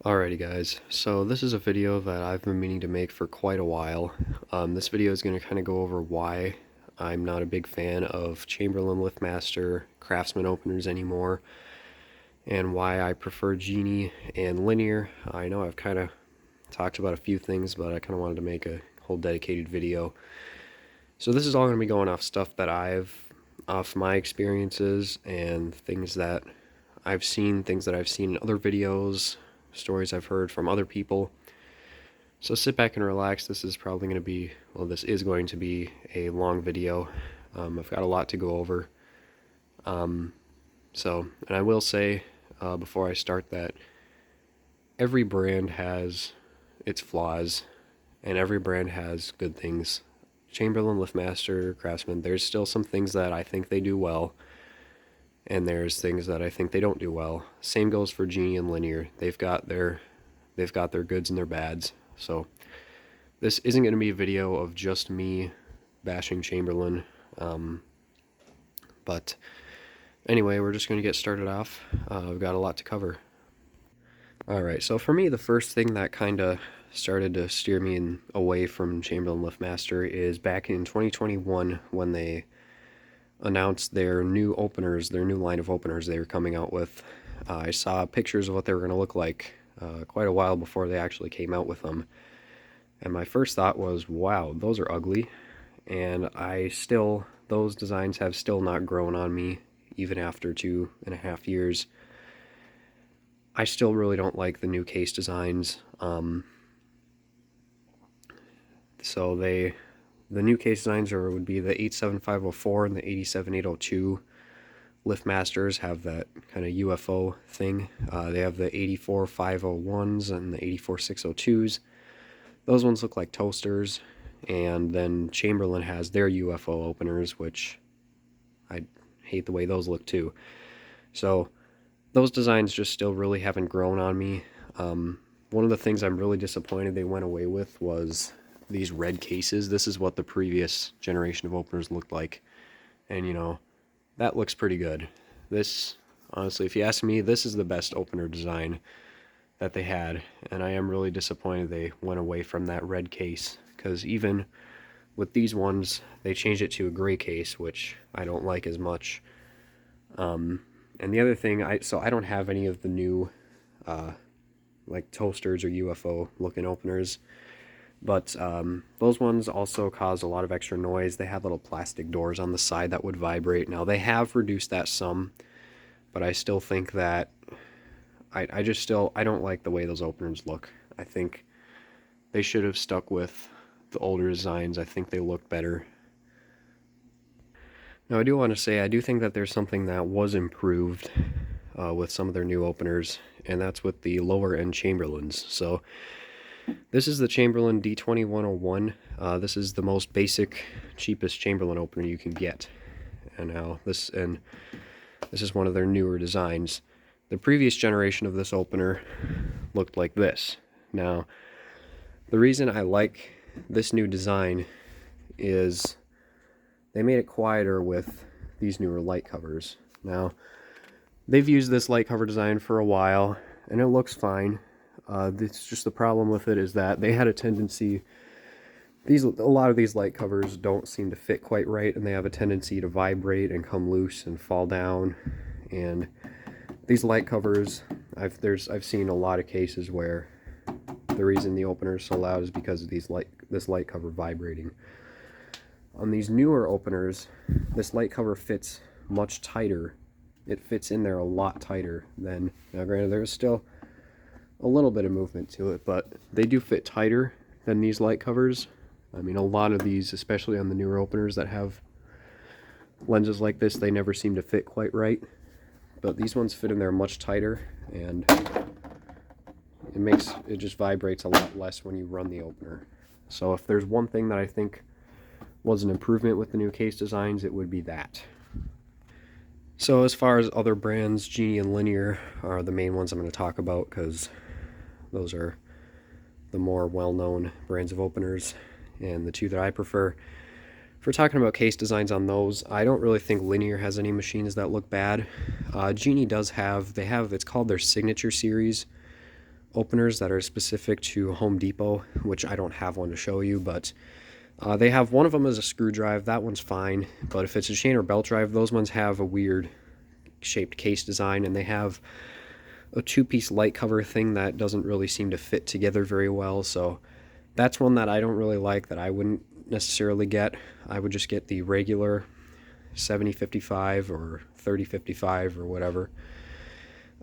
Alrighty guys, so this is a video that I've been meaning to make for quite a while. This video is going to kind of go over why I'm not a big fan of Chamberlain LiftMaster Craftsman openers anymore, and why I prefer Genie and Linear. I know I've kind of talked about a few things, but I kind of wanted to make a whole dedicated video. So this is all going to be going off my experiences and things that I've seen in other videos, stories I've heard from other people. So sit back and relax. This is probably going to be, well, this is going to be a long video. I've got a lot to go over. And I will say before I start that every brand has its flaws, and every brand has good things. Chamberlain, LiftMaster, Craftsman, there's still some things that I think they do well, and there's things that I think they don't do well. Same goes for Genie and Linear. They've got their goods and their bads. So this isn't going to be a video of just me bashing Chamberlain. But anyway, we're just going to get started off. We've got a lot to cover. Alright, so for me, the first thing that kind of started to steer me away from Chamberlain LiftMaster is back in 2021 when they announced their new openers, their new line of openers they were coming out with. I saw pictures of what they were going to look like quite a while before they actually came out with them. And my first thought was, wow, those are ugly. And those designs have still not grown on me, even after 2.5 years. I still really don't like the new case designs. The new case designs would be the 87504 and the 87802. LiftMasters have that kind of UFO thing. They have the 84501s and the 84602s. Those ones look like toasters. And then Chamberlain has their UFO openers, which I hate the way those look too. So those designs just still really haven't grown on me. One of the things I'm really disappointed they went away with was these red cases. This is what the previous generation of openers looked like. And you know, that looks pretty good. This, honestly, if you ask me, this is the best opener design that they had. And I am really disappointed they went away from that red case. Because even with these ones, they changed it to a gray case, which I don't like as much. And the other thing, I don't have any of the new like toasters or UFO looking openers, but those ones also caused a lot of extra noise. They had little plastic doors on the side that would vibrate. Now they have reduced that some, but I still think that I don't like the way those openers look. I think they should have stuck with the older designs. I think they look better. Now I do want to say I do think that there's something that was improved with some of their new openers, and that's with the lower end Chamberlains. So this is the Chamberlain D2101. This is the most basic, cheapest Chamberlain opener you can get. And now this is one of their newer designs. The previous generation of this opener looked like this. Now, the reason I like this new design is they made it quieter with these newer light covers. Now, they've used this light cover design for a while, and it looks fine. It's just the problem with it is that they had a tendency, a lot of these light covers don't seem to fit quite right, and they have a tendency to vibrate and come loose and fall down. And these light covers, I've seen a lot of cases where the reason the opener is so loud is because of this light cover vibrating. On these newer openers, this light cover fits much tighter. It fits in there a lot tighter than, now granted there's still a little bit of movement to it, but they do fit tighter than these light covers. I mean, a lot of these, especially on the newer openers that have lenses like this, they never seem to fit quite right. But these ones fit in there much tighter, and it just vibrates a lot less when you run the opener. So if there's one thing that I think was an improvement with the new case designs, it would be that. So as far as other brands, Genie and Linear are the main ones I'm going to talk about because those are the more well-known brands of openers and the two that I prefer. If we're talking about case designs on those, I don't really think Linear has any machines that look bad. Genie does have, it's called their Signature Series, openers that are specific to Home Depot, which I don't have one to show you, but they have one of them as a screw drive. That one's fine, but if it's a chain or belt drive, those ones have a weird shaped case design, and they have a two-piece light cover thing that doesn't really seem to fit together very well. So that's one that I don't really like, that I wouldn't necessarily get. I would just get the regular 7055 or 3055 or whatever.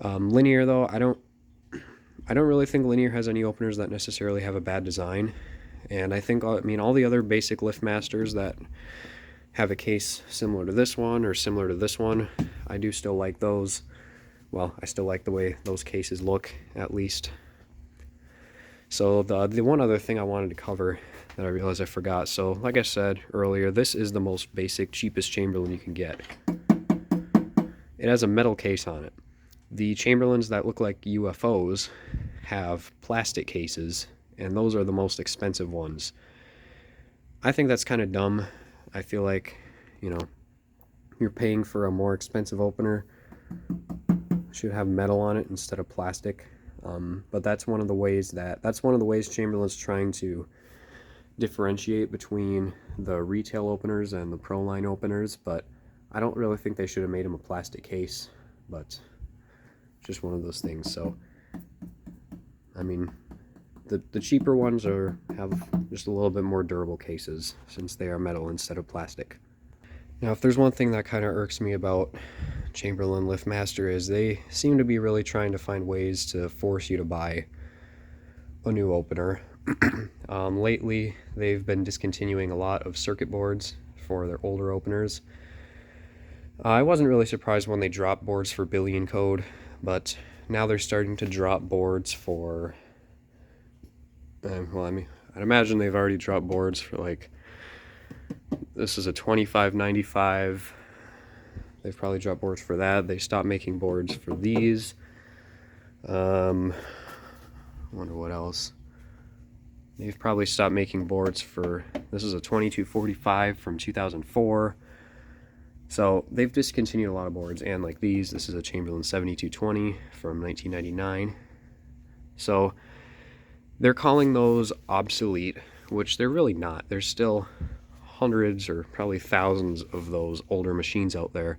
Linear though, I don't really think Linear has any openers that necessarily have a bad design. And I think, I mean, all the other basic LiftMasters that have a case similar to this one or similar to this one, I do still like those. Well, I still like the way those cases look, at least. So the one other thing I wanted to cover that I realized I forgot. So like I said earlier, this is the most basic, cheapest Chamberlain you can get. It has a metal case on it. The Chamberlains that look like UFOs have plastic cases, and those are the most expensive ones. I think that's kind of dumb. I feel like, you know, you're paying for a more expensive opener. Should have metal on it instead of plastic. But that's one of the ways Chamberlain's trying to differentiate between the retail openers and the pro line openers. But I don't really think they should have made them a plastic case. But just one of those things. So, I mean, the cheaper ones have just a little bit more durable cases since they are metal instead of plastic. Now, if there's one thing that kind of irks me about Chamberlain LiftMaster is they seem to be really trying to find ways to force you to buy a new opener. Lately, they've been discontinuing a lot of circuit boards for their older openers. I wasn't really surprised when they dropped boards for billion code, but now they're starting to drop boards for, well, I mean, I'd imagine they've already dropped boards for, like, this is a 2595. They've probably dropped boards for that. They stopped making boards for these. Wonder what else. They've probably stopped making boards for, this is a 2245 from 2004. So they've discontinued a lot of boards, and like these, this is a Chamberlain 7220 from 1999. So they're calling those obsolete, which they're really not. There's still hundreds or probably thousands of those older machines out there,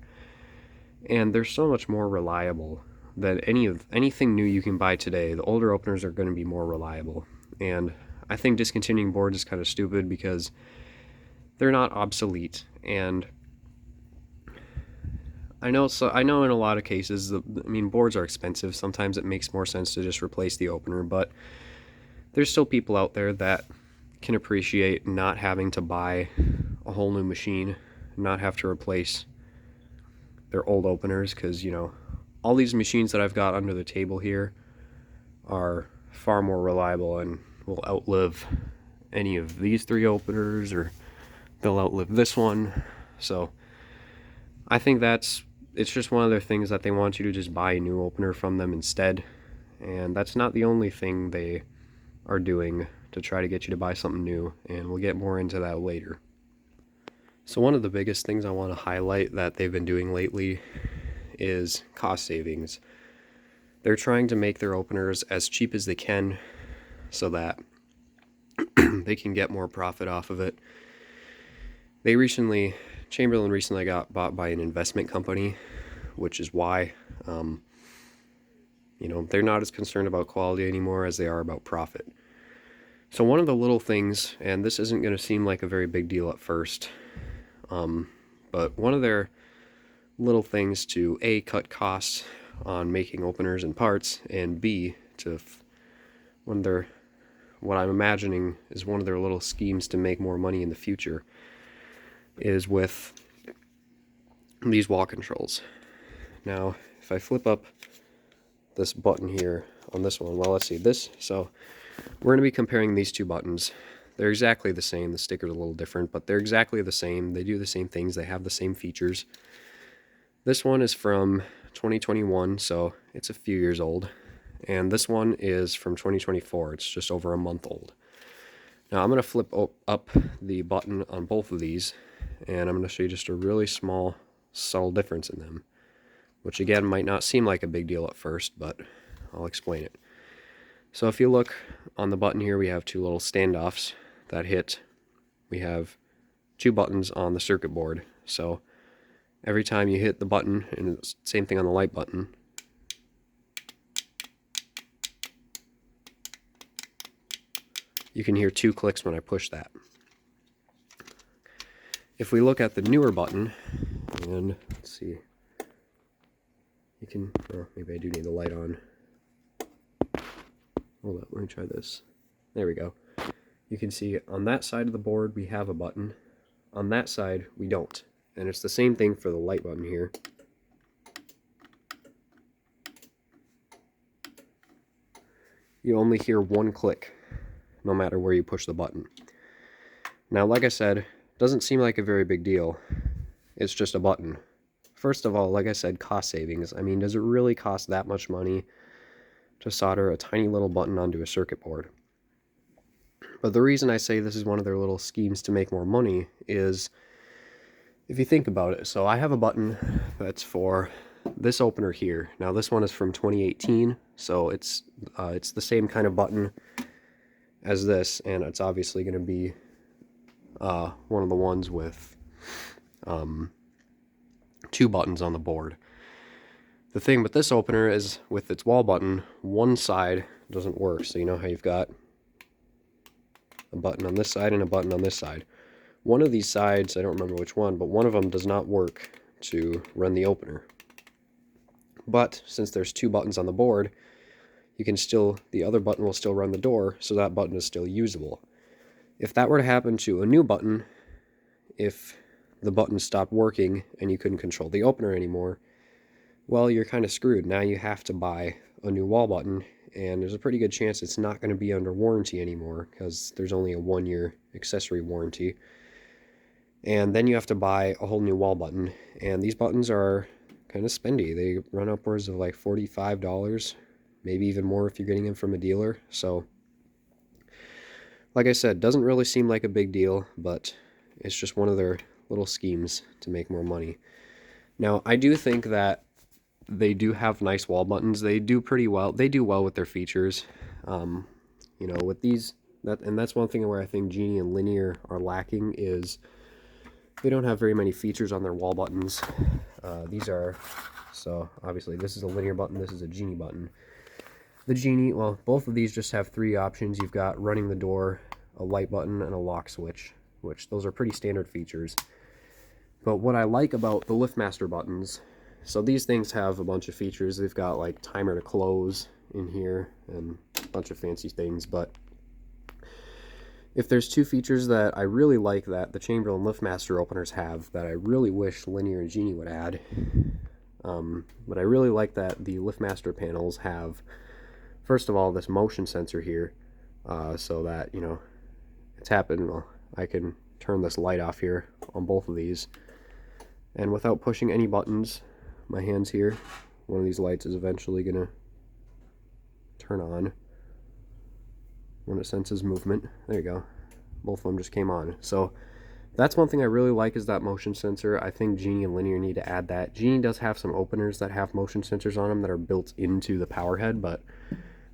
and they're so much more reliable than anything new you can buy today. The older openers are going to be more reliable, and I think discontinuing boards is kind of stupid because they're not obsolete. And I know in a lot of cases, boards are expensive. Sometimes it makes more sense to just replace the opener, but there's still people out there that can appreciate not having to buy a whole new machine, not have to replace their old openers, because, you know, all these machines that I've got under the table here are far more reliable and will outlive any of these three openers, or they'll outlive this one. So I think it's just one of their things that they want you to just buy a new opener from them instead. And that's not the only thing they are doing to try to get you to buy something new, and we'll get more into that later. So one of the biggest things I want to highlight that they've been doing lately is cost savings. They're trying to make their openers as cheap as they can so that they can get more profit off of it. Chamberlain recently got bought by an investment company, which is why, they're not as concerned about quality anymore as they are about profit. So one of the little things, and this isn't going to seem like a very big deal at first, but one of their little things to A, cut costs on making openers and parts, and B, what I'm imagining is one of their little schemes to make more money in the future, is with these wall controls. Now, if I flip up this button here on this one, well, let's see this. So we're going to be comparing these two buttons. They're exactly the same. The sticker's a little different, but they're exactly the same. They do the same things. They have the same features. This one is from 2021, so it's a few years old. And this one is from 2024. It's just over a month old. Now I'm going to flip up the button on both of these, and I'm going to show you just a really small, subtle difference in them, which again might not seem like a big deal at first, but I'll explain it. So if you look on the button here, we have two little standoffs that hit. We have two buttons on the circuit board. So every time you hit the button, and it's the same thing on the light button, you can hear two clicks when I push that. If we look at the newer button, and let's see, you can, oh, maybe I do need the light on. Hold up, let me try this. There we go. You can see on that side of the board we have a button. On that side we don't. And it's the same thing for the light button here. You only hear one click no matter where you push the button. Now, like I said, doesn't seem like a very big deal. It's just a button. First of all, like I said, cost savings. I mean, does it really cost that much money to solder a tiny little button onto a circuit board? But the reason I say this is one of their little schemes to make more money is, if you think about it, so I have a button that's for this opener here. Now this one is from 2018, so it's the same kind of button as this, and it's obviously going to be one of the ones with two buttons on the board. The thing with this opener is, with its wall button, one side doesn't work. So you know how you've got a button on this side and a button on this side. One of these sides, I don't remember which one, but one of them does not work to run the opener. But since there's two buttons on the board, you can still, the other button will still run the door, so that button is still usable. If that were to happen to a new button, if the button stopped working and you couldn't control the opener anymore, well, you're kind of screwed. Now you have to buy a new wall button, and there's a pretty good chance it's not going to be under warranty anymore, because there's only a 1-year accessory warranty. And then you have to buy a whole new wall button, and these buttons are kind of spendy. They run upwards of like $45, maybe even more if you're getting them from a dealer. So, like I said, doesn't really seem like a big deal, but it's just one of their little schemes to make more money. Now, I do think that they do have nice wall buttons. They do pretty well. They do well with their features. You know, with these, and that's one thing where I think Genie and Linear are lacking, is they don't have very many features on their wall buttons. These are, so obviously this is a Linear button, this is a Genie button. The Genie, well, both of these just have three options. You've got running the door, a light button, and a lock switch, which those are pretty standard features. But what I like about the LiftMaster buttons, so these things have a bunch of features. They've got like timer to close in here and a bunch of fancy things, but if there's two features that I really like that the Chamberlain LiftMaster openers have that I really wish Linear and Genie would add, but I really like that the LiftMaster panels have, first of all, this motion sensor here, so that, you know, it's happened, well, I can turn this light off here on both of these, and without pushing any buttons, my hands here, one of these lights is eventually going to turn on when it senses movement. There you go. Both of them just came on. So that's one thing I really like, is that motion sensor. I think Genie and Linear need to add that. Genie does have some openers that have motion sensors on them that are built into the power head, but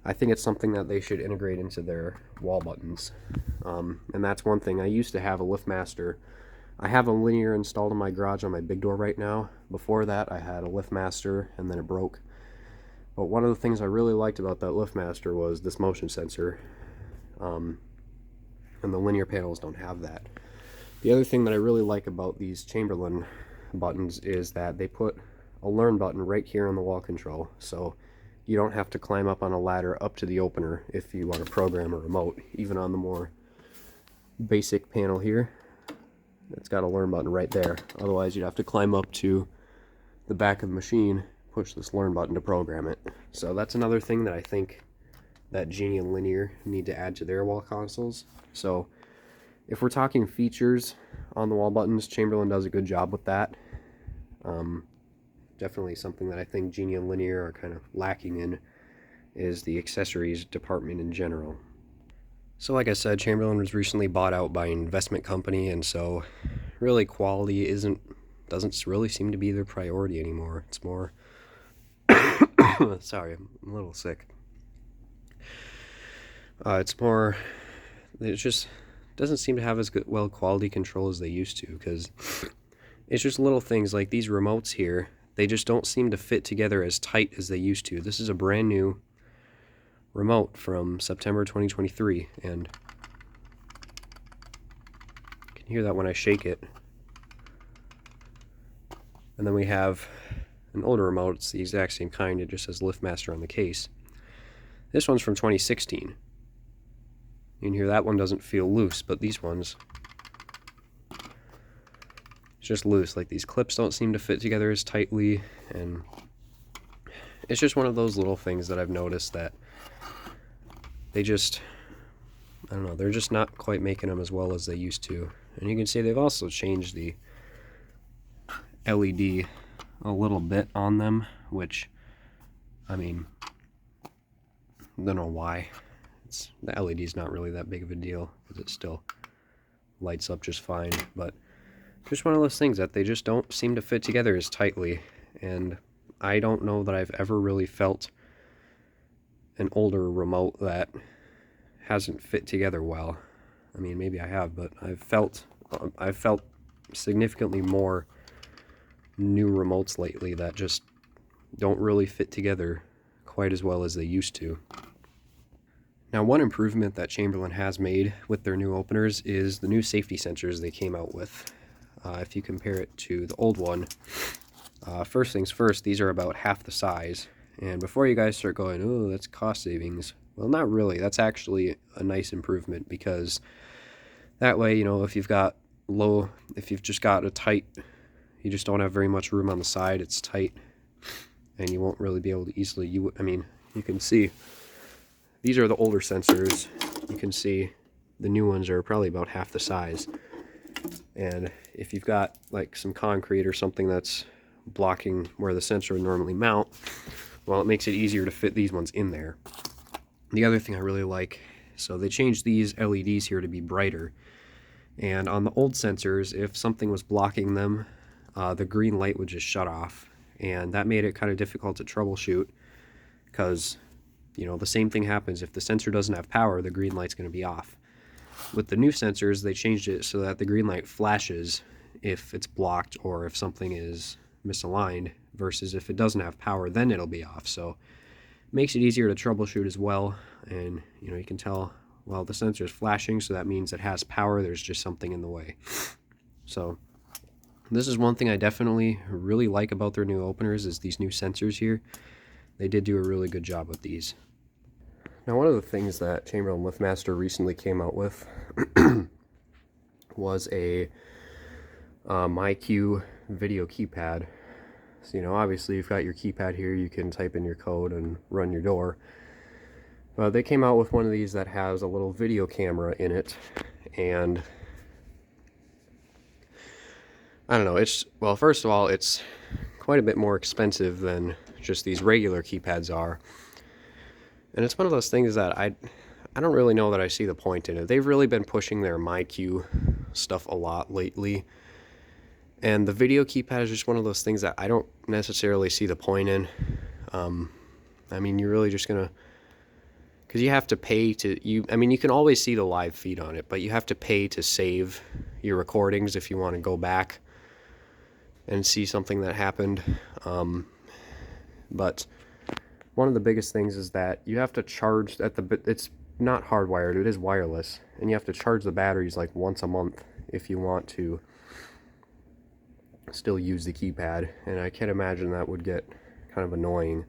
I think it's something that they should integrate into their wall buttons. And that's one thing. I used to have a LiftMaster. I have a Linear installed in my garage on my big door right now. Before that, I had a LiftMaster, and then it broke. But one of the things I really liked about that LiftMaster was this motion sensor. And the Linear panels don't have that. The other thing that I really like about these Chamberlain buttons is that they put a learn button right here on the wall control, so you don't have to climb up on a ladder up to the opener if you want to program a remote. Even on the more basic panel here, it's got a learn button right there. Otherwise you'd have to climb up to the back of the machine, push this learn button to program it. So that's another thing that I think that Genie and Linear need to add to their wall consoles. So if we're talking features on the wall buttons, Chamberlain does a good job with that. Definitely something that I think Genie and Linear are kind of lacking in, is the accessories department in general. So like I said, Chamberlain was recently bought out by an investment company, and so really quality doesn't really seem to be their priority anymore. It's more sorry, I'm a little sick. It's more, it just doesn't seem to have as good, well, quality control as they used to, because it's just little things like these remotes here. They just don't seem to fit together as tight as they used to. This is a brand new remote from September 2023, and you can hear that when I shake it. And then we have an older remote. It's the exact same kind. It just says LiftMaster on the case. This one's from 2016. You can hear that one doesn't feel loose, but these ones, it's just loose. Like, these clips don't seem to fit together as tightly, and it's just one of those little things that I've noticed that they just, I don't know, they're just not quite making them as well as they used to. And you can see they've also changed the LED a little bit on them, which, I mean, I don't know why. The LED is not really that big of a deal, because it still lights up just fine, but just one of those things that they just don't seem to fit together as tightly. And I don't know that I've ever really felt an older remote that hasn't fit together well. I mean, maybe I have, but I've felt significantly more new remotes lately that just don't really fit together quite as well as they used to. Now, one improvement that Chamberlain has made with their new openers is the new safety sensors they came out with. If you compare it to the old one, first things first, these are about half the size. And before you guys start going, oh, that's cost savings, well, not really. That's actually a nice improvement, because that way, you know, if you've just got a tight, you just don't have very much room on the side, it's tight, and you won't really be able to easily, you can see, these are the older sensors. You can see the new ones are probably about half the size. And if you've got like some concrete or something that's blocking where the sensor would normally mount, well, it makes it easier to fit these ones in there. The other thing I really like, so they changed these LEDs here to be brighter. And on the old sensors, if something was blocking them, the green light would just shut off. And that made it kind of difficult to troubleshoot, because, you know, the same thing happens. If the sensor doesn't have power, the green light's going to be off. With the new sensors, they changed it so that the green light flashes if it's blocked or if something is misaligned, versus if it doesn't have power, then it'll be off. So it makes it easier to troubleshoot as well. And, you know, you can tell, well, the sensor is flashing, so that means it has power. There's just something in the way. So this is one thing I definitely really like about their new openers, is these new sensors here. They did do a really good job with these. Now, one of the things that Chamberlain LiftMaster recently came out with was a MyQ video keypad. So, you know, obviously you've got your keypad here, you can type in your code and run your door. But they came out with one of these that has a little video camera in it, and I don't know, well, first of all, it's quite a bit more expensive than just these regular keypads are. And it's one of those things that I don't really know that I see the point in it. They've really been pushing their MyQ stuff a lot lately. And the video keypad is just one of those things that I don't necessarily see the point in. I mean, you're really just going to, because you have to pay to, you can always see the live feed on it, but you have to pay to save your recordings if you want to go back and see something that happened. But one of the biggest things is that you have to charge it's not hardwired, it is wireless, and you have to charge the batteries like once a month if you want to still use the keypad, and I can't imagine that would get kind of annoying.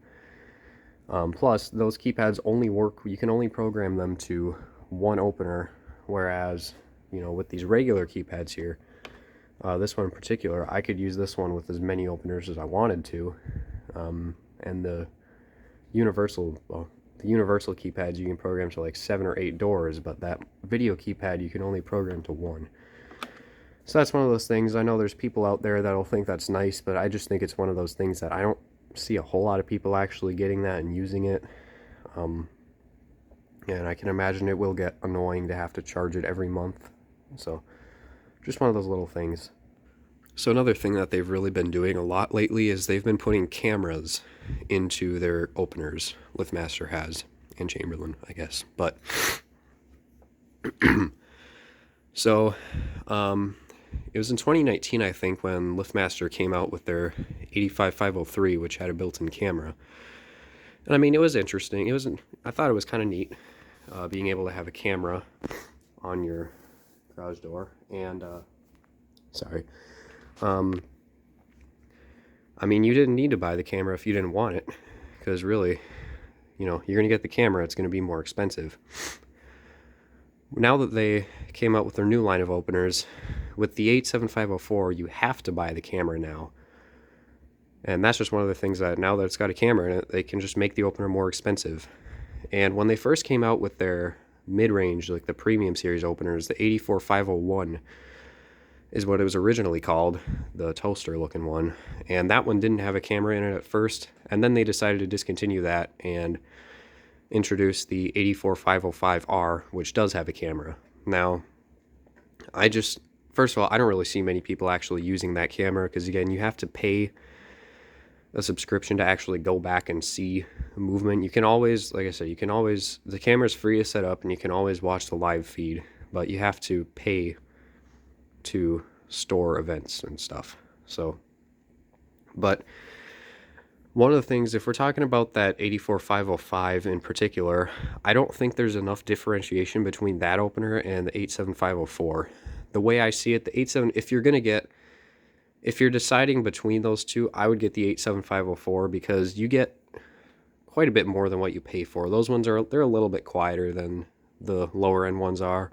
Plus, those keypads only work, you can only program them to one opener, whereas, you know, with these regular keypads here, this one in particular, I could use this one with as many openers as I wanted to, and the universal keypads you can program to like 7 or 8 doors, but that video keypad you can only program to one. So that's one of those things. I know there's people out there that'll think that's nice, but I just think it's one of those things that I don't see a whole lot of people actually getting that and using it. And I can imagine it will get annoying to have to charge it every month. So just one of those little things. So another thing that they've really been doing a lot lately is they've been putting cameras into their openers, LiftMaster has. and Chamberlain, I guess. But so it was in 2019, I think, when LiftMaster came out with their 85503, which had a built-in camera. And I mean, it was interesting. I thought it was kind of neat, being able to have a camera on your garage door. And sorry. I mean, you didn't need to buy the camera if you didn't want it, because really, you know, you're going to get the camera, it's going to be more expensive. Now that they came out with their new line of openers, with the 87504, you have to buy the camera now. And that's just one of the things that now that it's got a camera in it, they can just make the opener more expensive. And when they first came out with their mid-range, like the premium series openers, the 84501 is what it was originally called, the toaster looking one. And that one didn't have a camera in it at first, and then they decided to discontinue that and introduce the 84505R, which does have a camera. Now, first of all, I don't really see many people actually using that camera, because again, you have to pay a subscription to actually go back and see movement. You can always, like I said, the camera's free to set up and you can always watch the live feed, but you have to pay to store events and stuff. So, but one of the things, if we're talking about that 84505 in particular, I don't think there's enough differentiation between that opener and the 87504. The way I see it, the 87, if you're deciding between those two, I would get the 87504, because you get quite a bit more than what you pay for. Those ones they're a little bit quieter than the lower end ones are.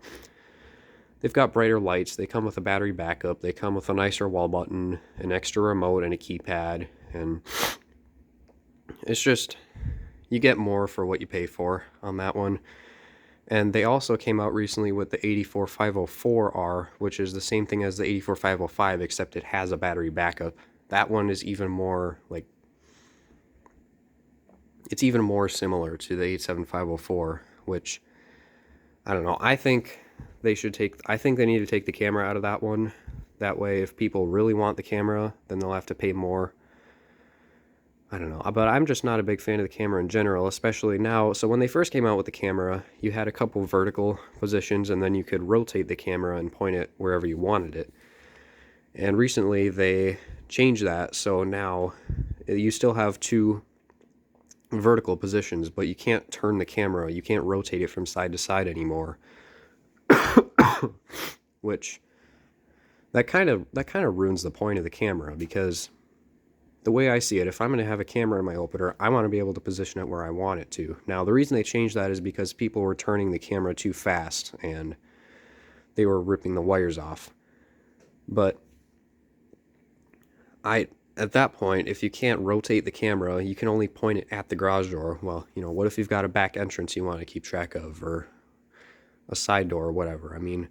They've got brighter lights, they come with a battery backup, they come with a nicer wall button, an extra remote, and a keypad, and it's just, you get more for what you pay for on that one. And they also came out recently with the 84504R, which is the same thing as the 84505, except it has a battery backup. That one is even more, like, it's even more similar to the 87504, which, I don't know, I think they need to take the camera out of that one. That way, if people really want the camera, then they'll have to pay more. I don't know, but I'm just not a big fan of the camera in general, especially now. So when they first came out with the camera, you had a couple vertical positions, and then you could rotate the camera and point it wherever you wanted it. And recently they changed that, so now you still have two vertical positions, but you can't turn the camera, you can't rotate it from side to side anymore. Which that kind of ruins the point of the camera, because the way I see it, if I'm going to have a camera in my opener, I want to be able to position it where I want it to. Now, the reason they changed that is because people were turning the camera too fast, and they were ripping the wires off. But at that point, if you can't rotate the camera, you can only point it at the garage door. Well, you know, what if you've got a back entrance you want to keep track of, or a side door, or whatever? I mean,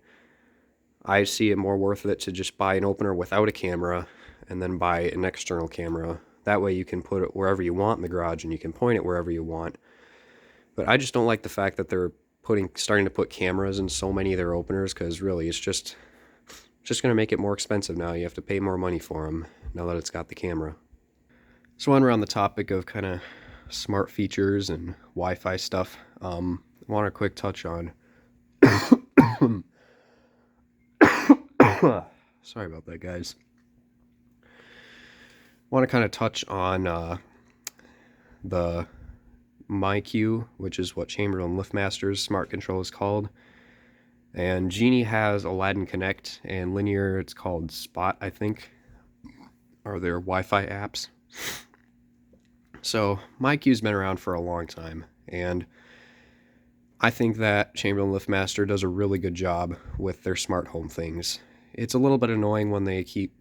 I see it more worth it to just buy an opener without a camera and then buy an external camera. That way you can put it wherever you want in the garage and you can point it wherever you want. But I just don't like the fact that they're starting to put cameras in so many of their openers, because really it's just going to make it more expensive now. You have to pay more money for them now that it's got the camera. So when we're on the topic of kind of smart features and Wi-Fi stuff, I want a quick touch on sorry about that, guys. I want to kind of touch on the MyQ, which is what Chamberlain LiftMaster's smart control is called. And Genie has Aladdin Connect, and Linear, it's called Spot, I think, are their Wi-Fi apps. So MyQ's been around for a long time, and I think that Chamberlain LiftMaster does a really good job with their smart home things. It's a little bit annoying when they keep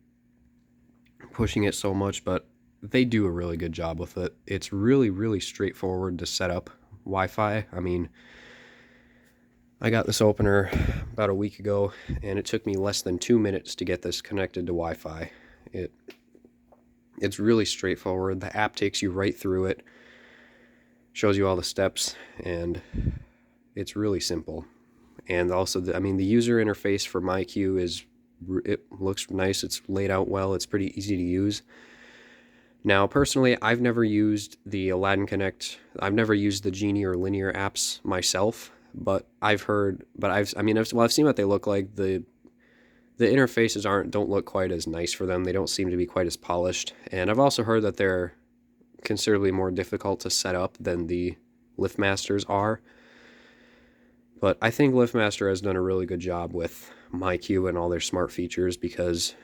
pushing it so much, but they do a really good job with it. It's really, really straightforward to set up Wi-Fi. I mean, I got this opener about a week ago, and it took me less than 2 minutes to get this connected to Wi-Fi. It's really straightforward. The app takes you right through it, shows you all the steps, and it's really simple. And also, I mean, the user interface for MyQ it looks nice. It's laid out well. It's pretty easy to use. Now, personally, I've never used the Aladdin Connect. I've never used the Genie or Linear apps myself, but I've heard, I've seen what they look like. The interfaces don't look quite as nice for them. They don't seem to be quite as polished. And I've also heard that they're considerably more difficult to set up than the LiftMasters are. But I think LiftMaster has done a really good job with MyQ and all their smart features, because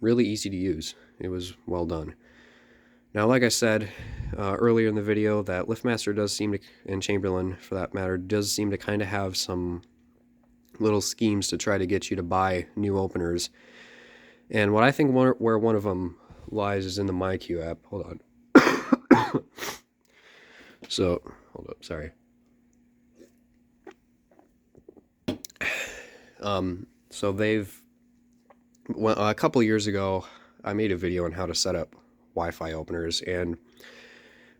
really easy to use. It was well done. Now, like I said earlier in the video, that LiftMaster does seem to, and Chamberlain for that matter, does seem to kind of have some little schemes to try to get you to buy new openers. And what I think where one of them lies is in the MyQ app. Hold on. So, hold up, sorry. So a couple years ago, I made a video on how to set up Wi-Fi openers, and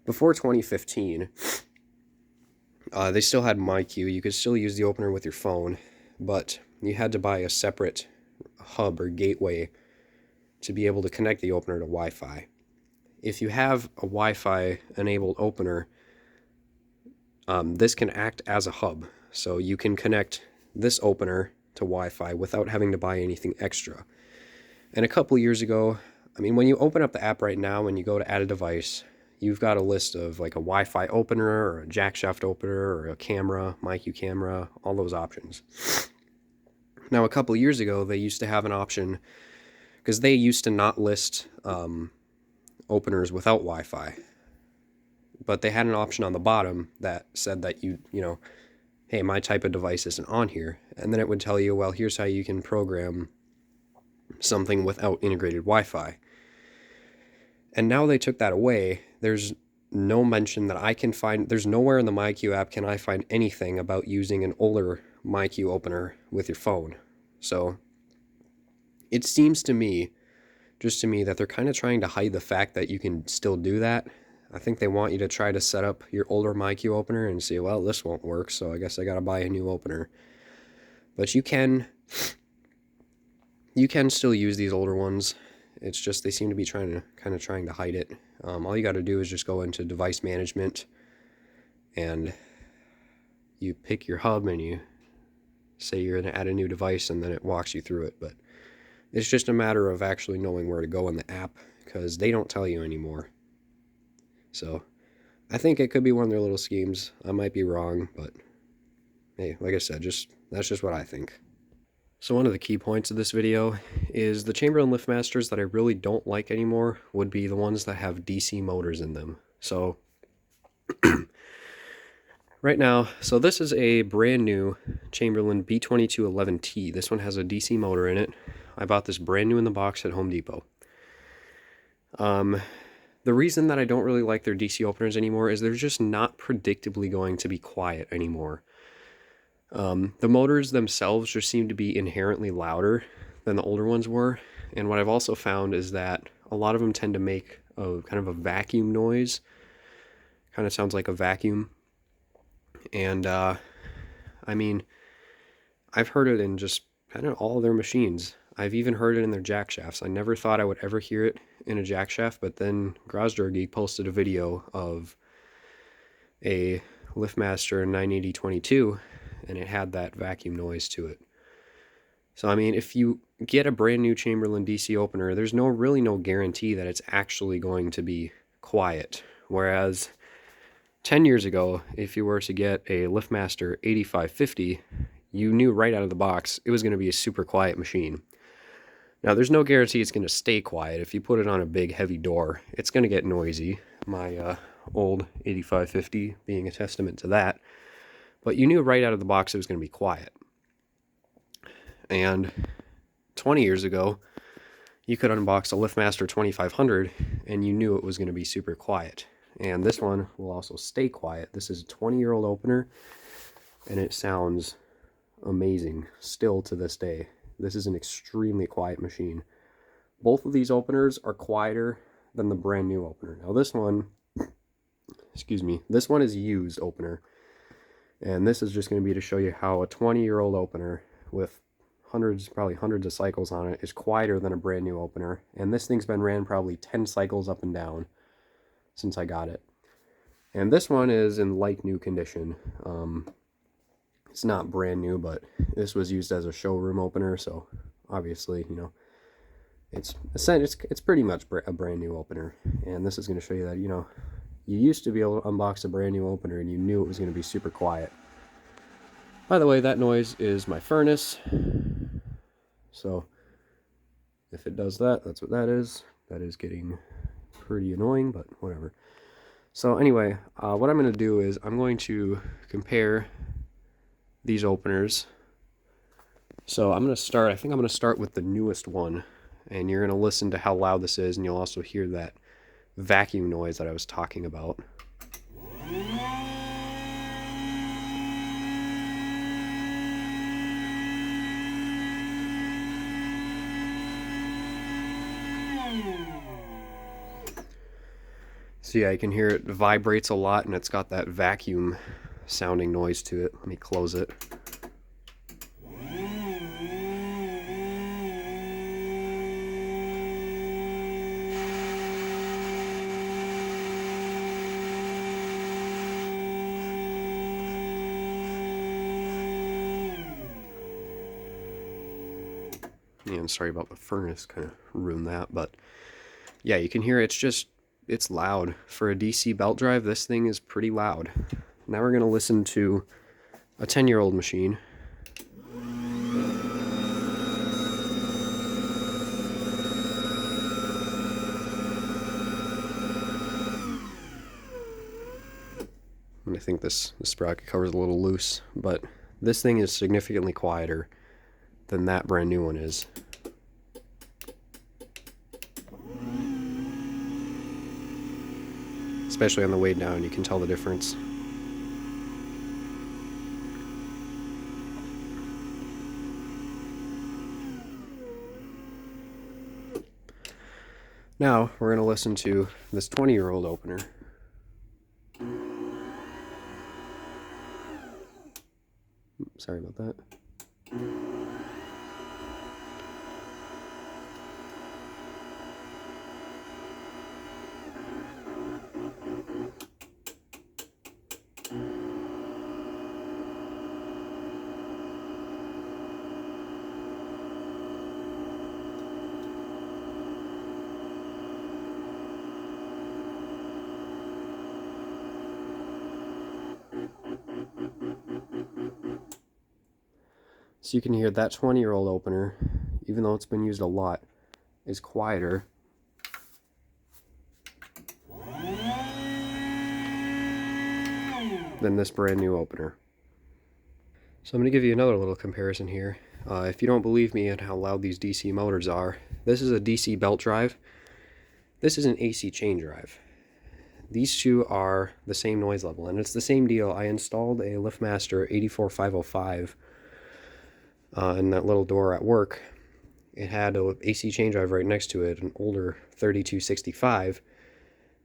before 2015, they still had MyQ. You could still use the opener with your phone, but you had to buy a separate hub or gateway to be able to connect the opener to Wi-Fi. If you have a Wi-Fi enabled opener, this can act as a hub, so you can connect this opener to Wi-Fi without having to buy anything extra. And a couple years ago, I mean, when you open up the app right now and you go to add a device, you've got a list of like a Wi-Fi opener or a jack shaft opener or a camera, MyQ camera, all those options. Now, a couple years ago, they used to have an option, because they used to not list openers without Wi-Fi, but they had an option on the bottom that said that you know, hey, my type of device isn't on here. And then it would tell you, well, here's how you can program something without integrated Wi-Fi. And now they took that away. There's no mention that I can find. There's nowhere in the MyQ app can I find anything about using an older MyQ opener with your phone. So it seems to me, just to me, that they're kind of trying to hide the fact that you can still do that. I think they want you to try to set up your older MyQ opener and see, well, this won't work, so I guess I gotta buy a new opener. But you can still use these older ones. It's just they seem to be trying to hide it. All you gotta do is just go into device management, and you pick your hub and you say you're gonna add a new device, and then it walks you through it. But it's just a matter of actually knowing where to go in the app, because they don't tell you anymore. So I think it could be one of their little schemes. I might be wrong, but hey, like I said, that's just what I think. So one of the key points of this video is the Chamberlain LiftMasters that I really don't like anymore would be the ones that have DC motors in them. So right now, so this is a brand new Chamberlain B2211T. This one has a DC motor in it. I bought this brand new in the box at Home Depot. The reason that I don't really like their DC openers anymore is they're just not predictably going to be quiet anymore. The motors themselves just seem to be inherently louder than the older ones were. And what I've also found is that a lot of them tend to make a kind of a vacuum noise. Kind of sounds like a vacuum. And, I mean, I've heard it in just kind of all of their machines. I've even heard it in their jack shafts. I never thought I would ever hear it in a jack shaft, but then Garage Geek posted a video of a LiftMaster 98022, and it had that vacuum noise to it. So, I mean, if you get a brand new Chamberlain DC opener, there's really no guarantee that it's actually going to be quiet. Whereas 10 years ago, if you were to get a LiftMaster 8550, you knew right out of the box it was going to be a super quiet machine. Now, there's no guarantee it's going to stay quiet. If you put it on a big, heavy door, it's going to get noisy. My old 8550 being a testament to that. But you knew right out of the box it was going to be quiet. And 20 years ago, you could unbox a LiftMaster 2500, and you knew it was going to be super quiet. And this one will also stay quiet. This is a 20-year-old opener, and it sounds amazing still to this day. This is an extremely quiet machine. Both of these openers are quieter than the brand new opener. Now this one, this one is used opener. And this is just going to be to show you how a 20-year-old opener with probably hundreds of cycles on it, is quieter than a brand new opener. And this thing's been ran probably 10 cycles up and down since I got it. And this one is in like new condition. It's not brand new, but this was used as a showroom opener, so obviously, you know, it's pretty much a brand new opener. And this is going to show you that, you know, you used to be able to unbox a brand new opener and you knew it was going to be super quiet. By the way, that noise is my furnace. So if it does that, that's what that is. That is getting pretty annoying, but whatever. So anyway, what I'm going to do is I'm going to compare these openers. So I'm going to start, I think I'm going to start with the newest one, and you're going to listen to how loud this is, and you'll also hear that vacuum noise that I was talking about. So yeah, you can hear it vibrates a lot, and it's got that vacuum sounding noise to it. Let me close it. And sorry about the furnace, kind of ruined that, but yeah, you can hear it's loud. For a DC belt drive, this thing is pretty loud. Now we're going to listen to a 10-year-old machine. And I think this sprocket cover is a little loose, but this thing is significantly quieter than that brand new one is. Especially on the way down, you can tell the difference. Now we're going to listen to this 20-year-old opener. Sorry about that. So you can hear that 20-year-old opener, even though it's been used a lot, is quieter than this brand new opener. So I'm going to give you another little comparison here. If you don't believe me on how loud these DC motors are, this is a DC belt drive. This is an AC chain drive. These two are the same noise level, and it's the same deal. I installed a LiftMaster 84505 in that little door at work. It had an AC chain drive right next to it, an older 3265.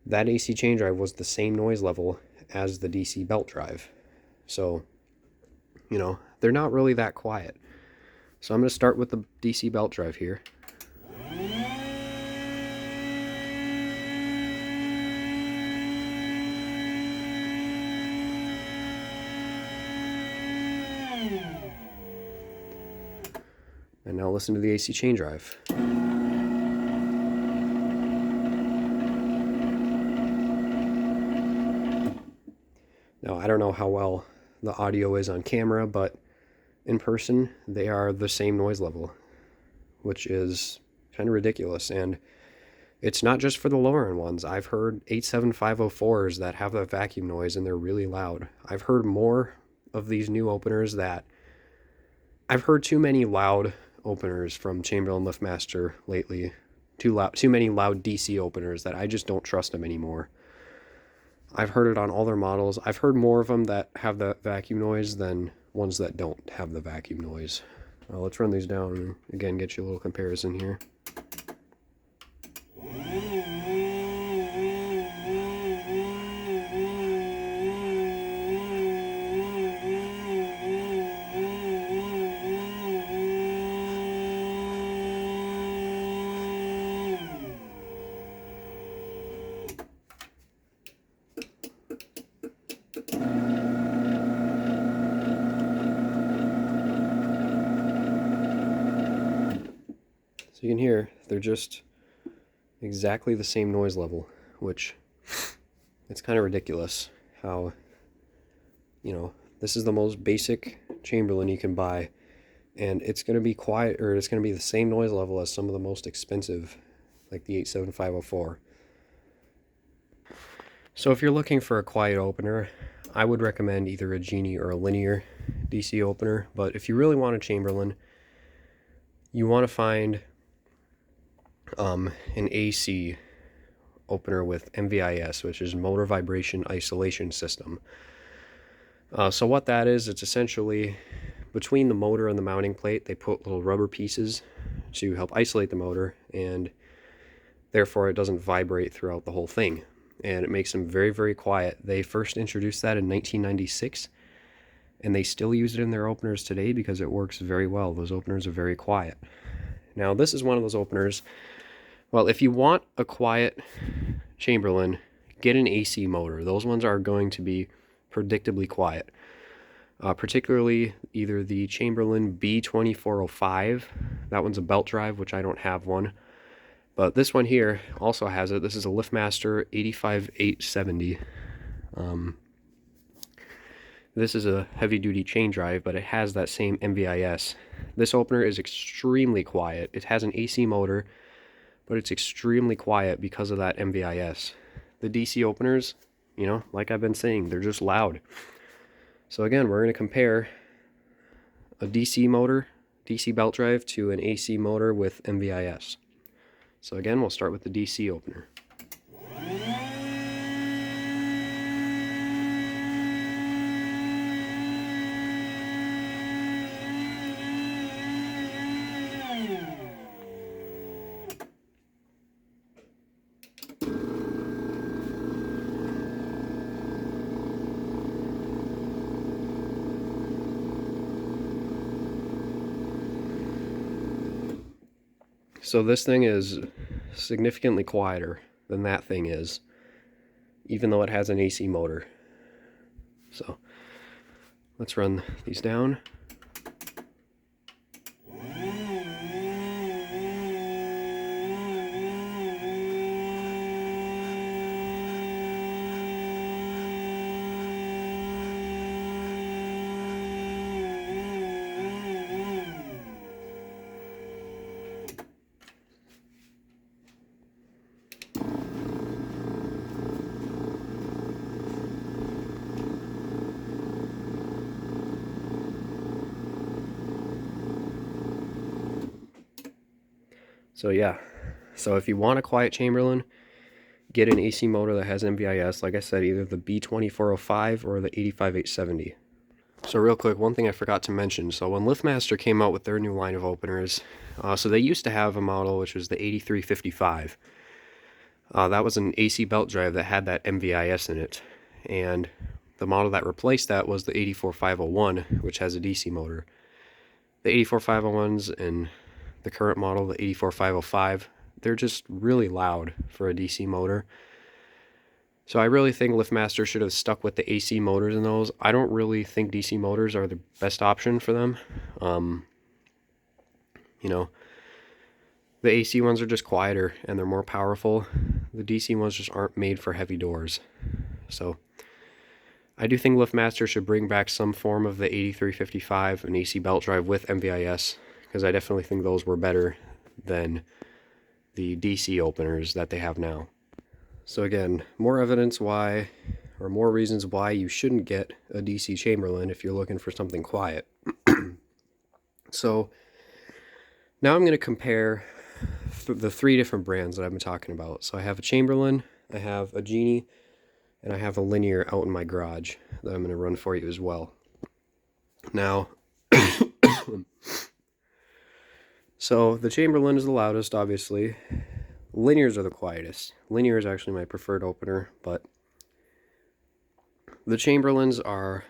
That AC chain drive was the same noise level as the DC belt drive. So, you know, they're not really that quiet. So I'm going to start with the DC belt drive here. And now listen to the AC chain drive. Now, I don't know how well the audio is on camera, but in person, they are the same noise level, which is kind of ridiculous. And it's not just for the lower end ones. I've heard 87504s that have that vacuum noise, and they're really loud. I've heard more of these new openers that I've heard too many loud openers from Chamberlain LiftMaster lately. Too many loud DC openers that I just don't trust them anymore. I've heard it on all their models. I've heard more of them that have the vacuum noise than ones that don't have the vacuum noise. Let's run these down and again get you a little comparison here. you can hear they're just exactly the same noise level, which it's kind of ridiculous how, you know, this is the most basic Chamberlain you can buy, and it's going to be quiet, or it's going to be the same noise level as some of the most expensive, like the 87504. So if you're looking for a quiet opener, I would recommend either a Genie or a linear DC opener. But if you really want a Chamberlain, you want to find an AC opener with MVIS, which is Motor Vibration Isolation System. So what that is, it's essentially between the motor and the mounting plate, they put little rubber pieces to help isolate the motor, and therefore it doesn't vibrate throughout the whole thing, and it makes them very, very quiet. They first introduced that in 1996, and they still use it in their openers today because it works very well. Those openers are very quiet. Now this is one of those openers, well, if you want a quiet Chamberlain, get an AC motor. Those ones are going to be predictably quiet. Particularly either the Chamberlain B2405, that one's a belt drive, which I don't have one, but this one here also has it. This is a LiftMaster 85870. This is a heavy-duty chain drive, but it has that same MVIS. This opener is extremely quiet. It has an AC motor, but it's extremely quiet because of that MVIS. The DC openers, you know, like I've been saying, they're just loud. So again, we're going to compare a DC motor, DC belt drive, to an AC motor with MVIS. So again, we'll start with the DC opener. So this thing is significantly quieter than that thing is, even though it has an AC motor. So let's run these down. So yeah, so if you want a quiet Chamberlain, get an AC motor that has MVIS, like I said, either the B2405 or the 85870. So real quick, one thing I forgot to mention, so when LiftMaster came out with their new line of openers, so they used to have a model which was the 8355. That was an AC belt drive that had that MVIS in it, and the model that replaced that was the 84501, which has a DC motor. The 84501s and the current model, the 84505, they're just really loud for a DC motor. So I really think LiftMaster should have stuck with the AC motors in those. I don't really think DC motors are the best option for them. You know, the AC ones are just quieter and they're more powerful. The DC ones just aren't made for heavy doors. So I do think LiftMaster should bring back some form of the 8355, an AC belt drive with MVIS, because I definitely think those were better than the DC openers that they have now. So again, more evidence why, or more reasons why you shouldn't get a DC Chamberlain if you're looking for something quiet. So now I'm going to compare the three different brands that I've been talking about. So I have a Chamberlain, I have a Genie, and I have a linear out in my garage that I'm going to run for you as well. Now, so the Chamberlain is the loudest, obviously. Linears are the quietest. Linear is actually my preferred opener, but the Chamberlains are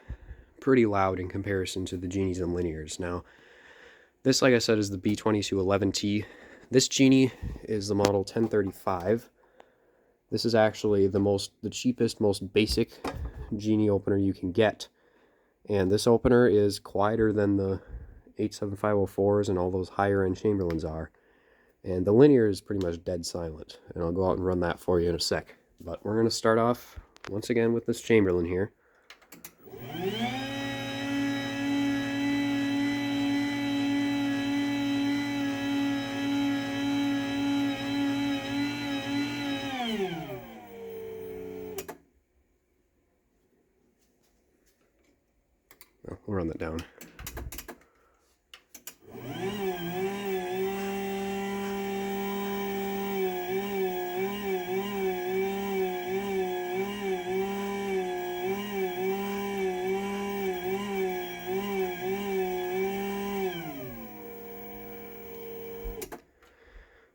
pretty loud in comparison to the Genies and linears. Now, this, like I said, is the B2211T. This Genie is the model 1035. This is actually the cheapest, most basic Genie opener you can get. And this opener is quieter than the 87504s and all those higher end Chamberlains are. And the linear is pretty much dead silent, and I'll go out and run that for you in a sec. But we're going to start off once again with this Chamberlain here. We'll run that down.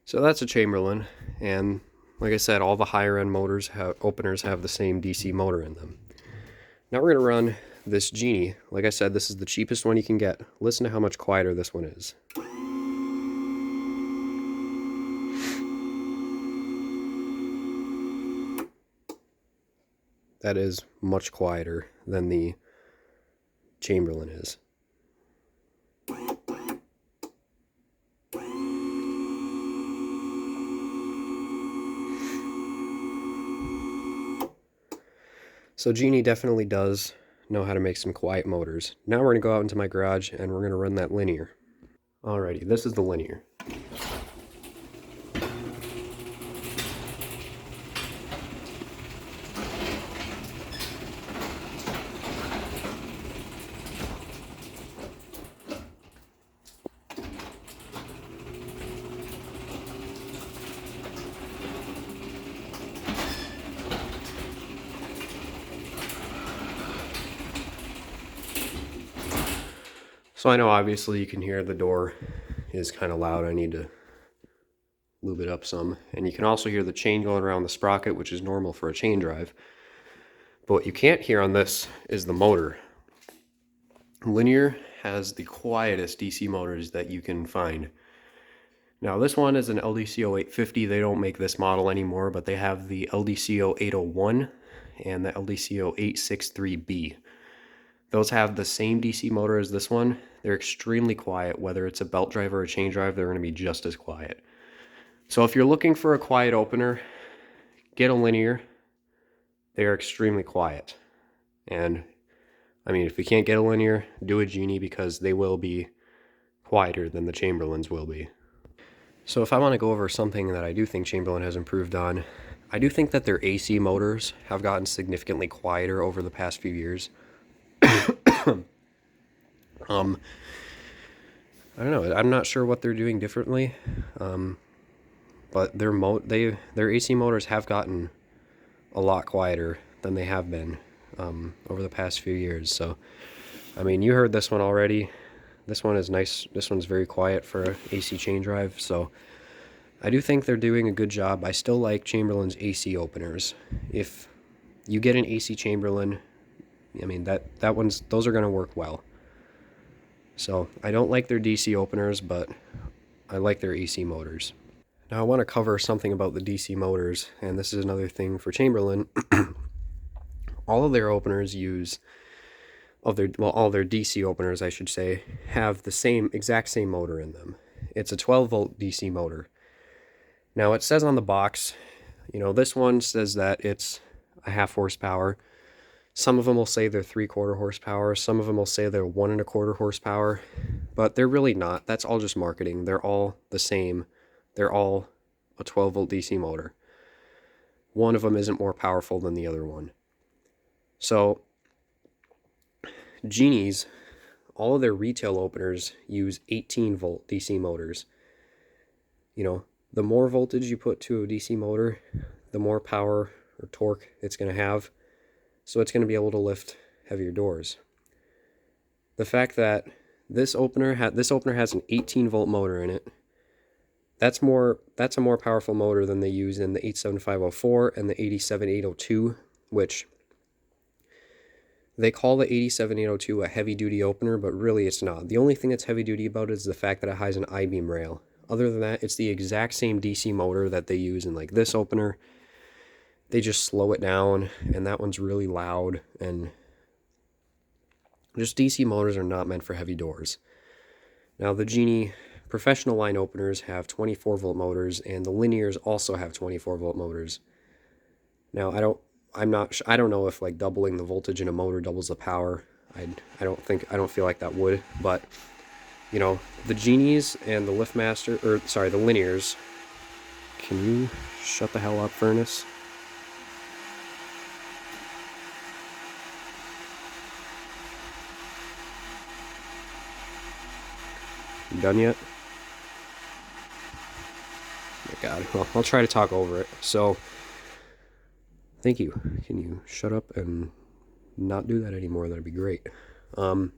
So that's a Chamberlain, and like I said, all the higher end openers have the same DC motor in them. Now we're going to run this Genie. Like I said, this is the cheapest one you can get. Listen to how much quieter this one is. That is much quieter than the Chamberlain is. So Genie definitely does know how to make some quiet motors. Now we're going to go out into my garage and we're going to run that linear. Alrighty, this is the linear. So I know obviously you can hear the door is kind of loud. I need to lube it up some. And you can also hear the chain going around the sprocket, which is normal for a chain drive. But what you can't hear on this is the motor. Linear has the quietest DC motors that you can find. Now this one is an LDCO 850. They don't make this model anymore, but they have the LDCO 801 and the LDCO 863B. Those have the same DC motor as this one. They're extremely quiet. Whether it's a belt drive or a chain drive, they're going to be just as quiet. So if you're looking for a quiet opener, get a linear. They are extremely quiet. And I mean, if you can't get a linear, do a Genie, because they will be quieter than the Chamberlains will be. So if I want to go over something that I do think Chamberlain has improved on, I do think that their AC motors have gotten significantly quieter over the past few years. I don't know. I'm not sure what they're doing differently, but their AC motors have gotten a lot quieter than they have been over the past few years. So, I mean, you heard this one already. This one is nice. This one's very quiet for an AC chain drive. So, I do think they're doing a good job. I still like Chamberlain's AC openers. If you get an AC Chamberlain, I mean, those are going to work well. So I don't like their DC openers, but I like their AC motors. Now I want to cover something about the DC motors, and this is another thing for Chamberlain. All of their openers all their DC openers, I should say, have the exact same motor in them. It's a 12-volt DC motor. Now it says on the box, this one says that it's a 0.5 horsepower. Some of them will say they're 3/4 horsepower. Some of them will say they're 1 1/4 horsepower, but they're really not. That's all just marketing. They're all the same. They're all a 12-volt DC motor. One of them isn't more powerful than the other one. So, Genies, all of their retail openers use 18-volt DC motors. The more voltage you put to a DC motor, the more power or torque it's going to have. So it's going to be able to lift heavier doors. The fact that this opener has an 18-volt motor in it, that's a more powerful motor than they use in the 87504 and the 87802, which they call the 87802 a heavy-duty opener, but really it's not. The only thing that's heavy-duty about it is the fact that it has an I-beam rail. Other than that, it's the exact same DC motor that they use in like this opener. They just slow it down, and that one's really loud, and just DC motors are not meant for heavy doors. Now the Genie professional line openers have 24-volt motors, and the linears also have 24-volt motors. Now, I don't know if like doubling the voltage in a motor doubles the power. I don't feel like that would, but you know, the Genies and the LiftMaster, or sorry, the linears. Can you shut the hell up, furnace? You done yet? Oh my God. Well, I'll try to talk over it. So, thank you. Can you shut up and not do that anymore? That'd be great. Forgot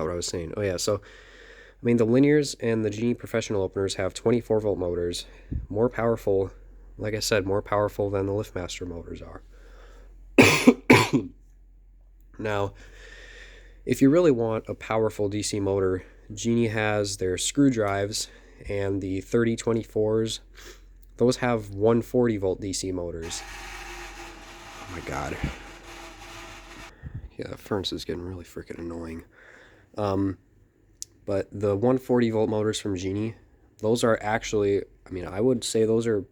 what I was saying. Oh yeah, so I mean the linears and the Genie professional openers have 24-volt motors, more powerful, like I said, more powerful than the LiftMaster motors are. Now, if you really want a powerful DC motor, Genie has their screw drives and the 3024s. Those have 140-volt DC motors. Oh my God. Yeah, the furnace is getting really freaking annoying. But the 140-volt motors from Genie, those are actually, I mean, I would say those are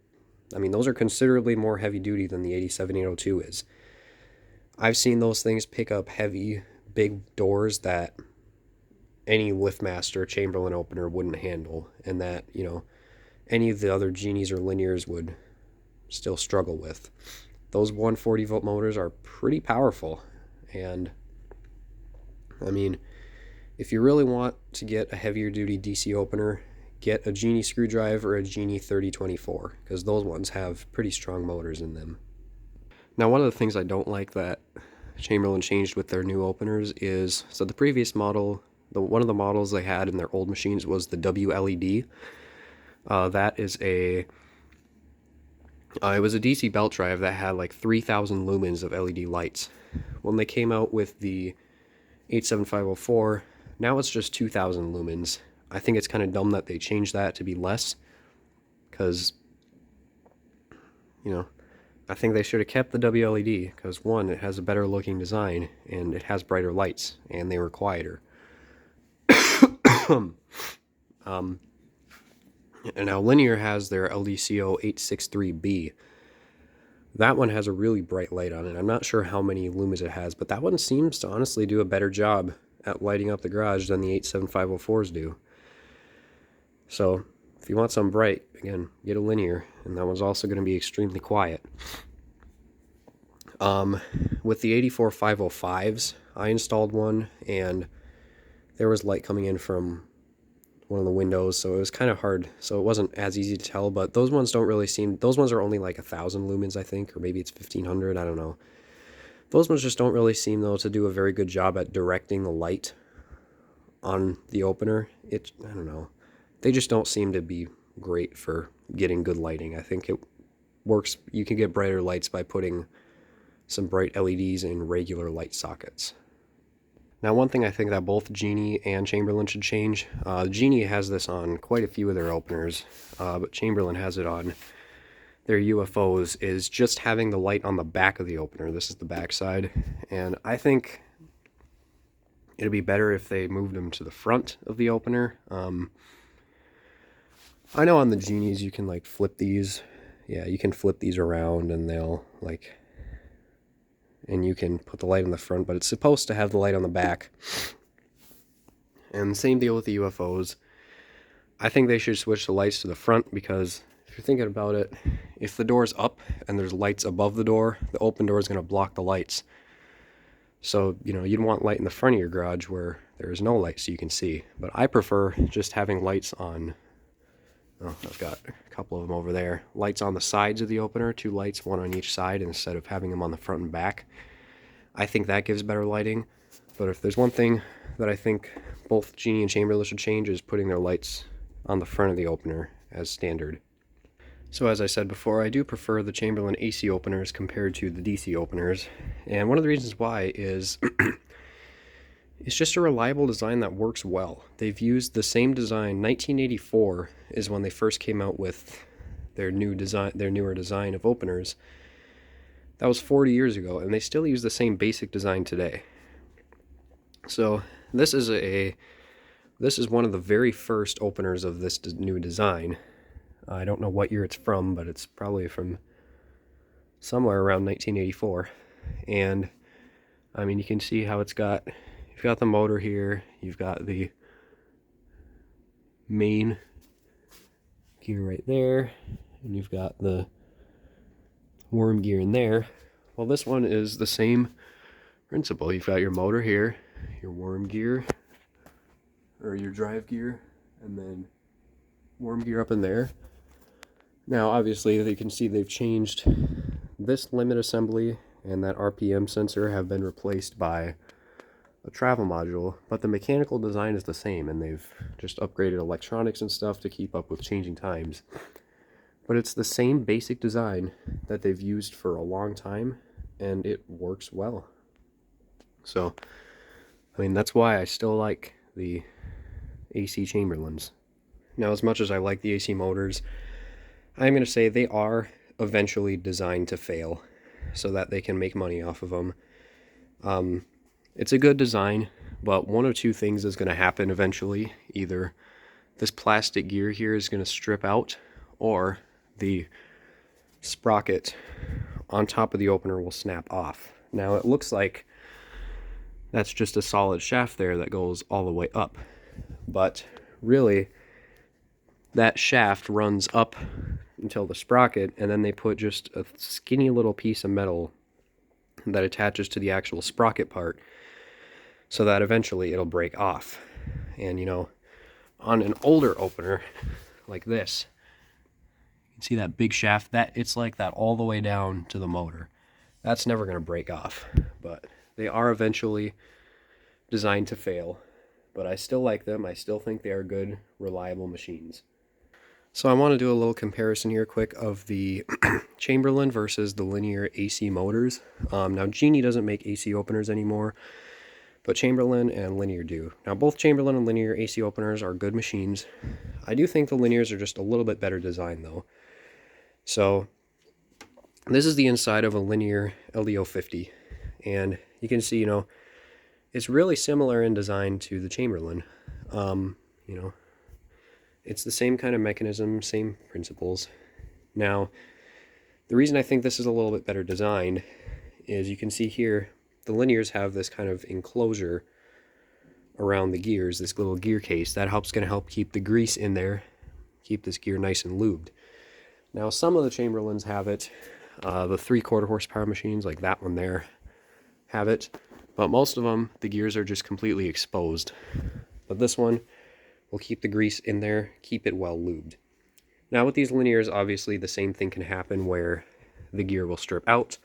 considerably more heavy-duty than the 87802 is. I've seen those things pick up heavy, big doors that any LiftMaster Chamberlain opener wouldn't handle, and that, you know, any of the other Genies or linears would still struggle with. Those 140-volt motors are pretty powerful, and I mean, if you really want to get a heavier duty DC opener, get a Genie screwdriver or a Genie 3024, because those ones have pretty strong motors in them. Now, one of the things I don't like that Chamberlain changed with their new openers is, so the previous model, one of the models they had in their old machines was the WLED. That is it was a DC belt drive that had like 3,000 lumens of LED lights. When they came out with the 87504, now it's just 2,000 lumens. I think it's kind of dumb that they changed that to be less, because, you know, I think they should have kept the WLED, because one, it has a better looking design, and it has brighter lights, and they were quieter. And now Linear has their LDCO 863B. That one has a really bright light on it. I'm not sure how many lumens it has, but that one seems to honestly do a better job at lighting up the garage than the 87504s do. So, if you want some bright, again, get a Linear, and that one's also going to be extremely quiet. With the 84505s, I installed one, and there was light coming in from one of the windows, so it was kind of hard, so it wasn't as easy to tell, but those ones don't really seem, those ones are only like 1,000 lumens, I think, or maybe it's 1,500, I don't know. Those ones just don't really seem, though, to do a very good job at directing the light on the opener. I don't know. They just don't seem to be great for getting good lighting. I think it works, you can get brighter lights by putting some bright LEDs in regular light sockets. Now, one thing I think that both Genie and Chamberlain should change, Genie has this on quite a few of their openers, but Chamberlain has it on their UFOs, is just having the light on the back of the opener. This is the back side, and I think it'd be better if they moved them to the front of the opener. I know on the Genies you can like flip these. Yeah, you can flip these around and they'll like, and you can put the light on the front, but it's supposed to have the light on the back. And same deal with the UFOs. I think they should switch the lights to the front, because if you're thinking about it, if the door's up and there's lights above the door, the open door is going to block the lights. So, you know, you'd want light in the front of your garage where there is no light so you can see. But I prefer just having lights on, oh, I've got a couple of them over there, lights on the sides of the opener, 2 lights, 1 on each side, instead of having them on the front and back. I think that gives better lighting. But if there's one thing that I think both Genie and Chamberlain should change, is putting their lights on the front of the opener as standard. So as I said before, I do prefer the Chamberlain AC openers compared to the DC openers, and one of the reasons why is it's just a reliable design that works well. They've used the same design. 1984 is when they first came out with their newer design of openers. That was 40 years ago, and they still use the same basic design today. So this is a This is one of the very first openers of this new design. I don't know what year it's from, but it's probably from somewhere around 1984. And I mean, you can see how you've got the motor here, you've got the main gear right there, and you've got the worm gear in there. Well, this one is the same principle. You've got your motor here, your worm gear, or your drive gear, and then worm gear up in there. Now, obviously, you can see they've changed this limit assembly and that RPM sensor have been replaced by a travel module, but the mechanical design is the same, and they've just upgraded electronics and stuff to keep up with changing times. But it's the same basic design that they've used for a long time, and it works well. So, I mean, that's why I still like the AC Chamberlains. Now, as much as I like the AC motors, I'm going to say they are eventually designed to fail so that they can make money off of them. It's a good design, but one of two things is going to happen eventually. Either this plastic gear here is going to strip out, or the sprocket on top of the opener will snap off. Now, it looks like that's just a solid shaft there that goes all the way up, but really that shaft runs up until the sprocket, and then they put just a skinny little piece of metal that attaches to the actual sprocket part so that eventually it'll break off. And you know, on an older opener like this, you can see that big shaft, that it's like that all the way down to the motor. That's never going to break off, but they are eventually designed to fail. But I still like them. I still think they are good, reliable machines. So I want to do a little comparison here quick of the Chamberlain versus the linear AC motors. Now, Genie doesn't make AC openers anymore, but Chamberlain and Linear do. Now, both Chamberlain and Linear AC openers are good machines. I do think the Linears are just a little bit better designed, though. So this is the inside of a Linear LDO50, and you can see, you know, it's really similar in design to the Chamberlain. You know, it's the same kind of mechanism, same principles. Now, the reason I think this is a little bit better designed is you can see here, the Linears have this kind of enclosure around the gears, this little gear case, that going to help keep the grease in there, keep this gear nice and lubed. Now, some of the Chamberlains have it, the 3/4 horsepower machines, like that one there, have it, but most of them, the gears are just completely exposed. But this one will keep the grease in there, keep it well lubed. Now, with these Linears, obviously the same thing can happen where the gear will strip out,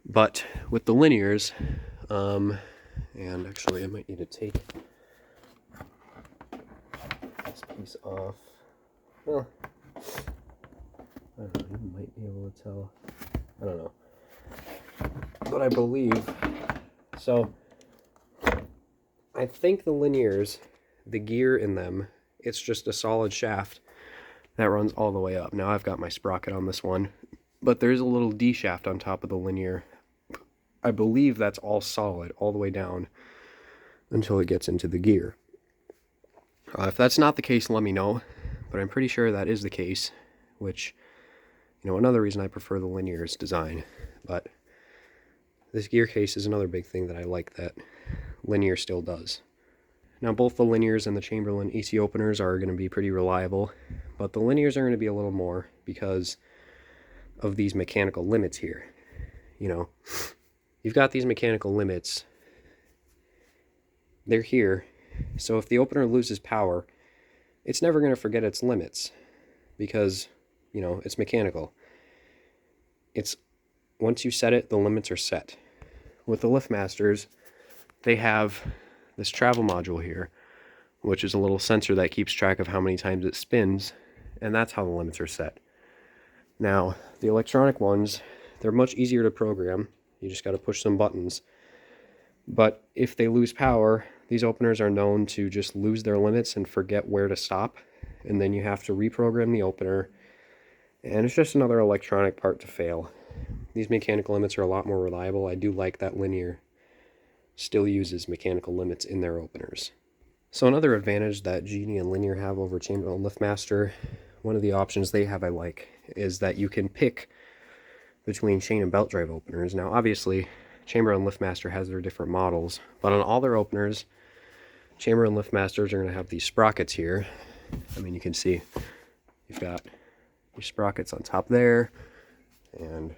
but with the Linears, and actually I might need to take this piece off. Well, I don't know, you might be able to tell. I don't know. But I believe, so I think the Linears, the gear in them, it's just a solid shaft that runs all the way up. Now I've got my sprocket on this one, but there's a little D shaft on top of the Linear. I believe that's all solid all the way down until it gets into the gear. If that's not the case, let me know, but I'm pretty sure that is the case, which, you know, another reason I prefer the Linear's design. But this gear case is another big thing that I like that Linear still does. Now, both the Linears and the Chamberlain AC openers are going to be pretty reliable, but the Linears are going to be a little more because of these mechanical limits here. You know, you've got these mechanical limits. They're here, so if the opener loses power, it's never going to forget its limits because, you know, it's mechanical. It's, once you set it, the limits are set. With the LiftMasters, they have this travel module here, which is a little sensor that keeps track of how many times it spins, and that's how the limits are set. Now, the electronic ones, they're much easier to program. You just got to push some buttons. But if they lose power, these openers are known to just lose their limits and forget where to stop, and then you have to reprogram the opener, and it's just another electronic part to fail. These mechanical limits are a lot more reliable. I do like that Linear still uses mechanical limits in their openers. So another advantage that Genie and Linear have over Chamberlain LiftMaster, one of the options they have I like, is that you can pick between chain and belt drive openers. Now obviously Chamberlain LiftMaster has their different models, but on all their openers, Chamberlain LiftMasters are going to have these sprockets here. I mean, you can see you've got your sprockets on top there, and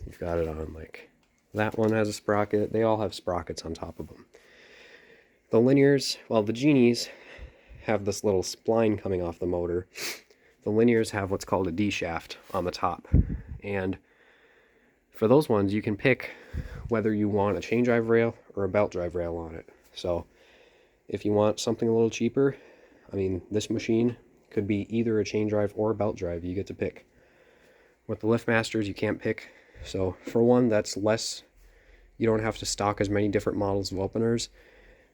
you've got it on, like, that one has a sprocket. They all have sprockets on top of them. The Linears, well, the Genies have this little spline coming off the motor. The Linears have what's called a D shaft on the top. And for those ones, you can pick whether you want a chain drive rail or a belt drive rail on it. So if you want something a little cheaper, I mean, this machine could be either a chain drive or a belt drive. You get to pick. With the LiftMasters, you can't pick. So for one, that's less, you don't have to stock as many different models of openers,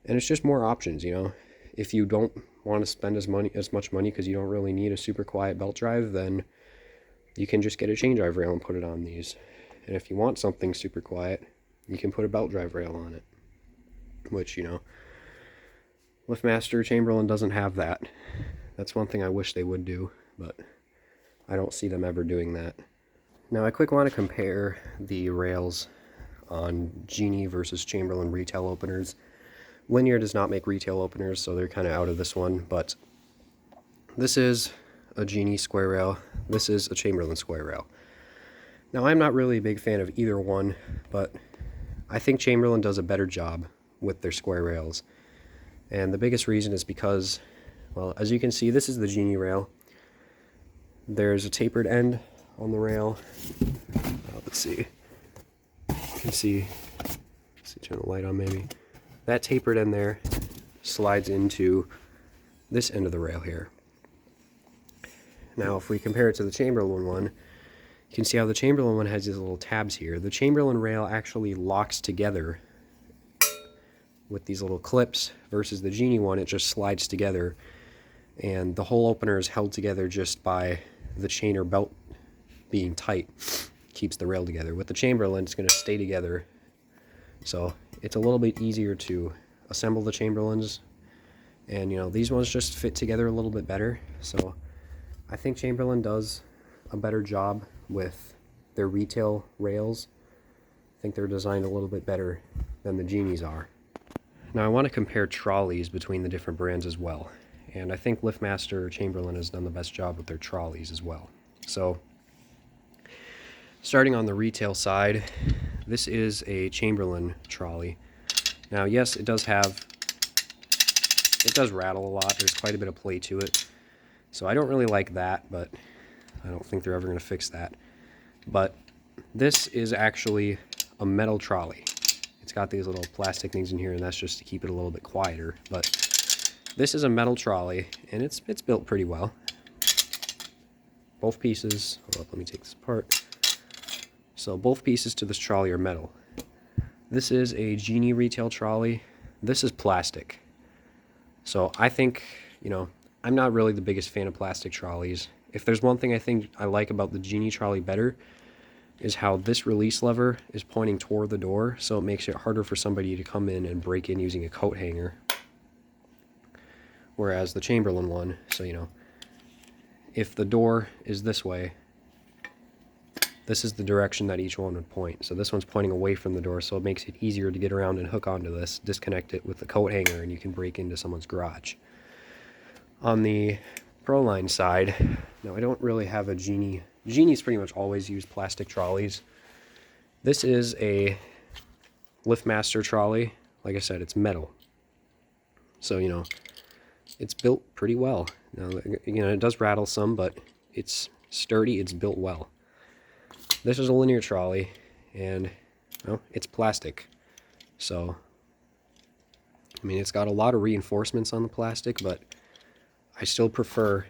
and it's just more options, you know. If you don't want to spend as much money because you don't really need a super quiet belt drive, then you can just get a chain drive rail and put it on these. And if you want something super quiet, you can put a belt drive rail on it, which, you know, LiftMaster Chamberlain doesn't have that. That's one thing I wish they would do, but I don't see them ever doing that. Now I quick want to compare the rails on Genie versus Chamberlain retail openers. Linear does not make retail openers, so they're kind of out of this one, but this is a Genie square rail, this is a Chamberlain square rail. Now I'm not really a big fan of either one, but I think Chamberlain does a better job with their square rails. And the biggest reason is because, well, as you can see, this is the Genie rail. There's a tapered end on the rail. Let's see. You can see, turn the light on maybe. That tapered end there slides into this end of the rail here. Now if we compare it to the Chamberlain one, you can see how the Chamberlain one has these little tabs here. The Chamberlain rail actually locks together with these little clips, versus the Genie one, it just slides together, and the whole opener is held together just by the chain or belt being tight. Keeps the rail together. With the Chamberlain, it's going to stay together, so it's a little bit easier to assemble the Chamberlains, and you know, these ones just fit together a little bit better. So I think Chamberlain does a better job with their retail rails. I think they're designed a little bit better than the Genies are. Now I want to compare trolleys between the different brands as well, and I think LiftMaster Chamberlain has done the best job with their trolleys as well. So starting on the retail side, this is a Chamberlain trolley. Now yes, it does rattle a lot. There's quite a bit of play to it, so I don't really like that, but I don't think they're ever going to fix that. But this is actually a metal trolley. It's got these little plastic things in here, and that's just to keep it a little bit quieter. But this is a metal trolley, and it's built pretty well. Both pieces, hold up, let me take this apart. So both pieces to this trolley are metal. This is a Genie retail trolley. This is plastic. So I think, you know, I'm not really the biggest fan of plastic trolleys. If there's one thing I think I like about the Genie trolley better, is how this release lever is pointing toward the door, so it makes it harder for somebody to come in and break in using a coat hanger. Whereas the Chamberlain one, so you know, if the door is this way, this is the direction that each one would point. So this one's pointing away from the door, so it makes it easier to get around and hook onto this, disconnect it with the coat hanger, and you can break into someone's garage. On the Proline side, now I don't really have a Genie. Genies pretty much always use plastic trolleys. This is a LiftMaster trolley. Like I said, it's metal. So, you know, it's built pretty well. Now, you know, it does rattle some, but it's sturdy, it's built well. This is a linear trolley, and, well, it's plastic. So, I mean, it's got a lot of reinforcements on the plastic, but I still prefer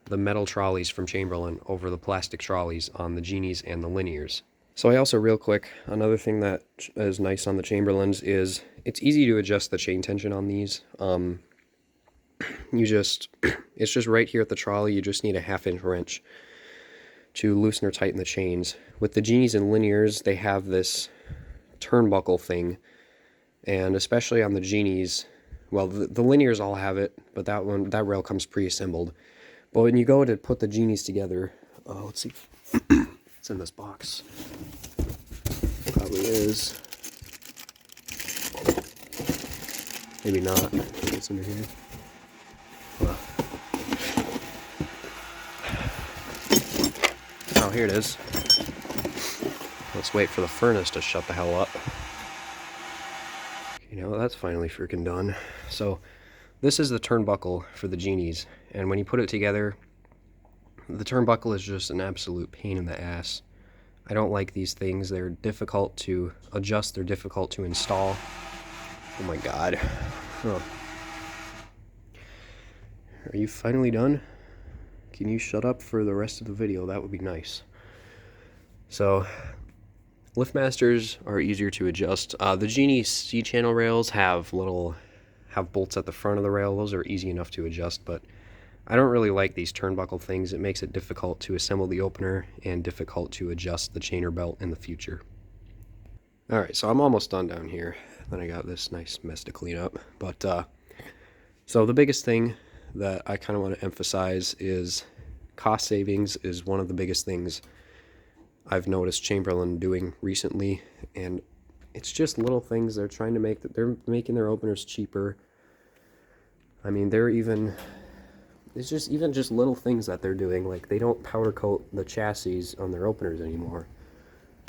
the metal trolleys from Chamberlain over the plastic trolleys on the Genies and the Linears. So I also, real quick, another thing that is nice on the Chamberlains is it's easy to adjust the chain tension on these. It's just right here at the trolley. You just need a 1/2 inch wrench to loosen or tighten the chains. With the Genies and Linears, they have this turnbuckle thing, and especially on the Genies, well, the linears all have it, but that rail comes pre-assembled. But when you go to put the genies together, let's see, it's in this box. Probably is. Maybe not. It's under here. Oh, here it is. Let's wait for the furnace to shut the hell up. You know, that's finally freaking done. So, this is the turnbuckle for the genies, and when you put it together, the turnbuckle is just an absolute pain in the ass. I don't like these things. They're difficult to adjust, they're difficult to install. Oh my god. Huh. Are you finally done? Can you shut up for the rest of the video? That would be nice. So, LiftMasters are easier to adjust. The Genie C-channel rails have bolts at the front of the rail. Those are easy enough to adjust, but I don't really like these turnbuckle things. It makes it difficult to assemble the opener and difficult to adjust the chainer belt in the future. Alright, so I'm almost done down here. Then I got this nice mess to clean up. But, so the biggest thing that I kind of want to emphasize is cost savings is one of the biggest things I've noticed Chamberlain doing recently, and it's just little things they're trying to make. They're making their openers cheaper. I mean, it's just even just little things that they're doing. Like, they don't powder coat the chassis on their openers anymore,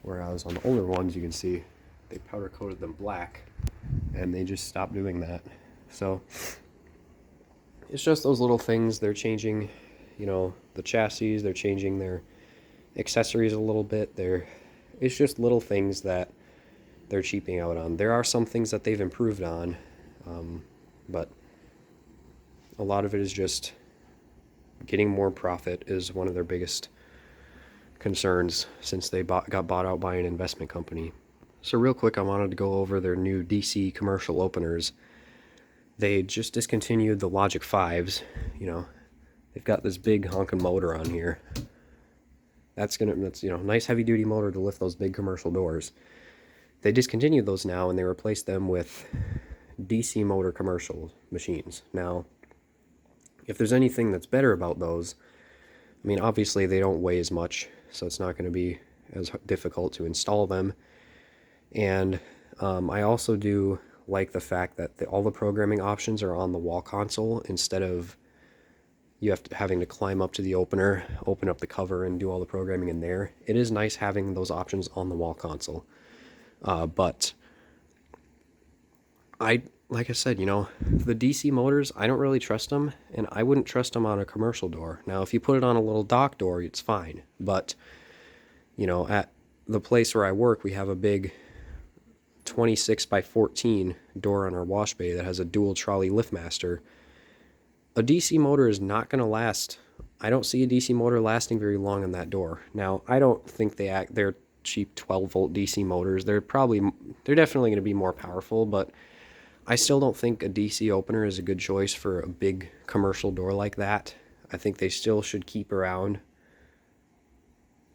whereas on the older ones you can see they powder coated them black, and they just stopped doing that. So it's just those little things. They're changing, you know, the chassis. They're changing their accessories a little bit. It's just little things that they're cheaping out on. There are some things that they've improved on, but a lot of it is just getting more profit is one of their biggest concerns since they got bought out by an investment company. So real quick, I wanted to go over their new DC commercial openers. They just discontinued the Logic 5s. You know, they've got this big honking motor on here. That's you know, nice heavy duty motor to lift those big commercial doors. They discontinued those now, and they replaced them with DC motor commercial machines. Now, if there's anything that's better about those, I mean, obviously they don't weigh as much, so it's not going to be as difficult to install them. And I also do like the fact that all the programming options are on the wall console instead of having to climb up to the opener, open up the cover, and do all the programming in there. It is nice having those options on the wall console. But like I said, you know, the DC motors, I don't really trust them, and I wouldn't trust them on a commercial door. Now, if you put it on a little dock door, it's fine. But, you know, at the place where I work, we have a big 26 by 14 door on our wash bay that has a dual trolley LiftMaster. A DC motor is not going to last. I don't see a DC motor lasting very long on that door. Now, I don't think they're cheap 12-volt DC motors. They're definitely going to be more powerful, but I still don't think a DC opener is a good choice for a big commercial door like that. I think they still should keep around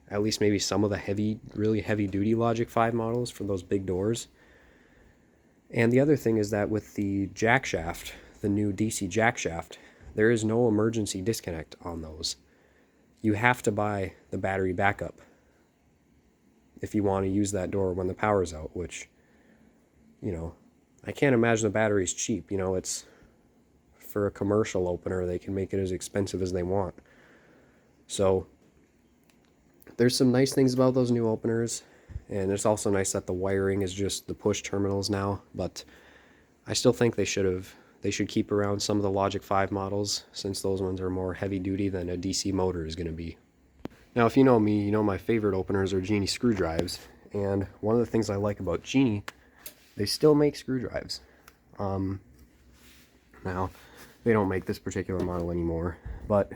at least maybe some of the really heavy-duty Logic 5 models for those big doors. And the other thing is that with the jack shaft, the new DC jack shaft, there is no emergency disconnect on those. You have to buy the battery backup if you want to use that door when the power's out, which, you know, I can't imagine the battery's cheap. You know, it's for a commercial opener, they can make it as expensive as they want. So there's some nice things about those new openers, and it's also nice that the wiring is just the push terminals now, but I still think they should keep around some of the Logic 5 models, since those ones are more heavy duty than a DC motor is going to be. Now, if you know me, you know my favorite openers are Genie screw drives, and one of the things I like about Genie, they still make screw drives. Now, they don't make this particular model anymore, but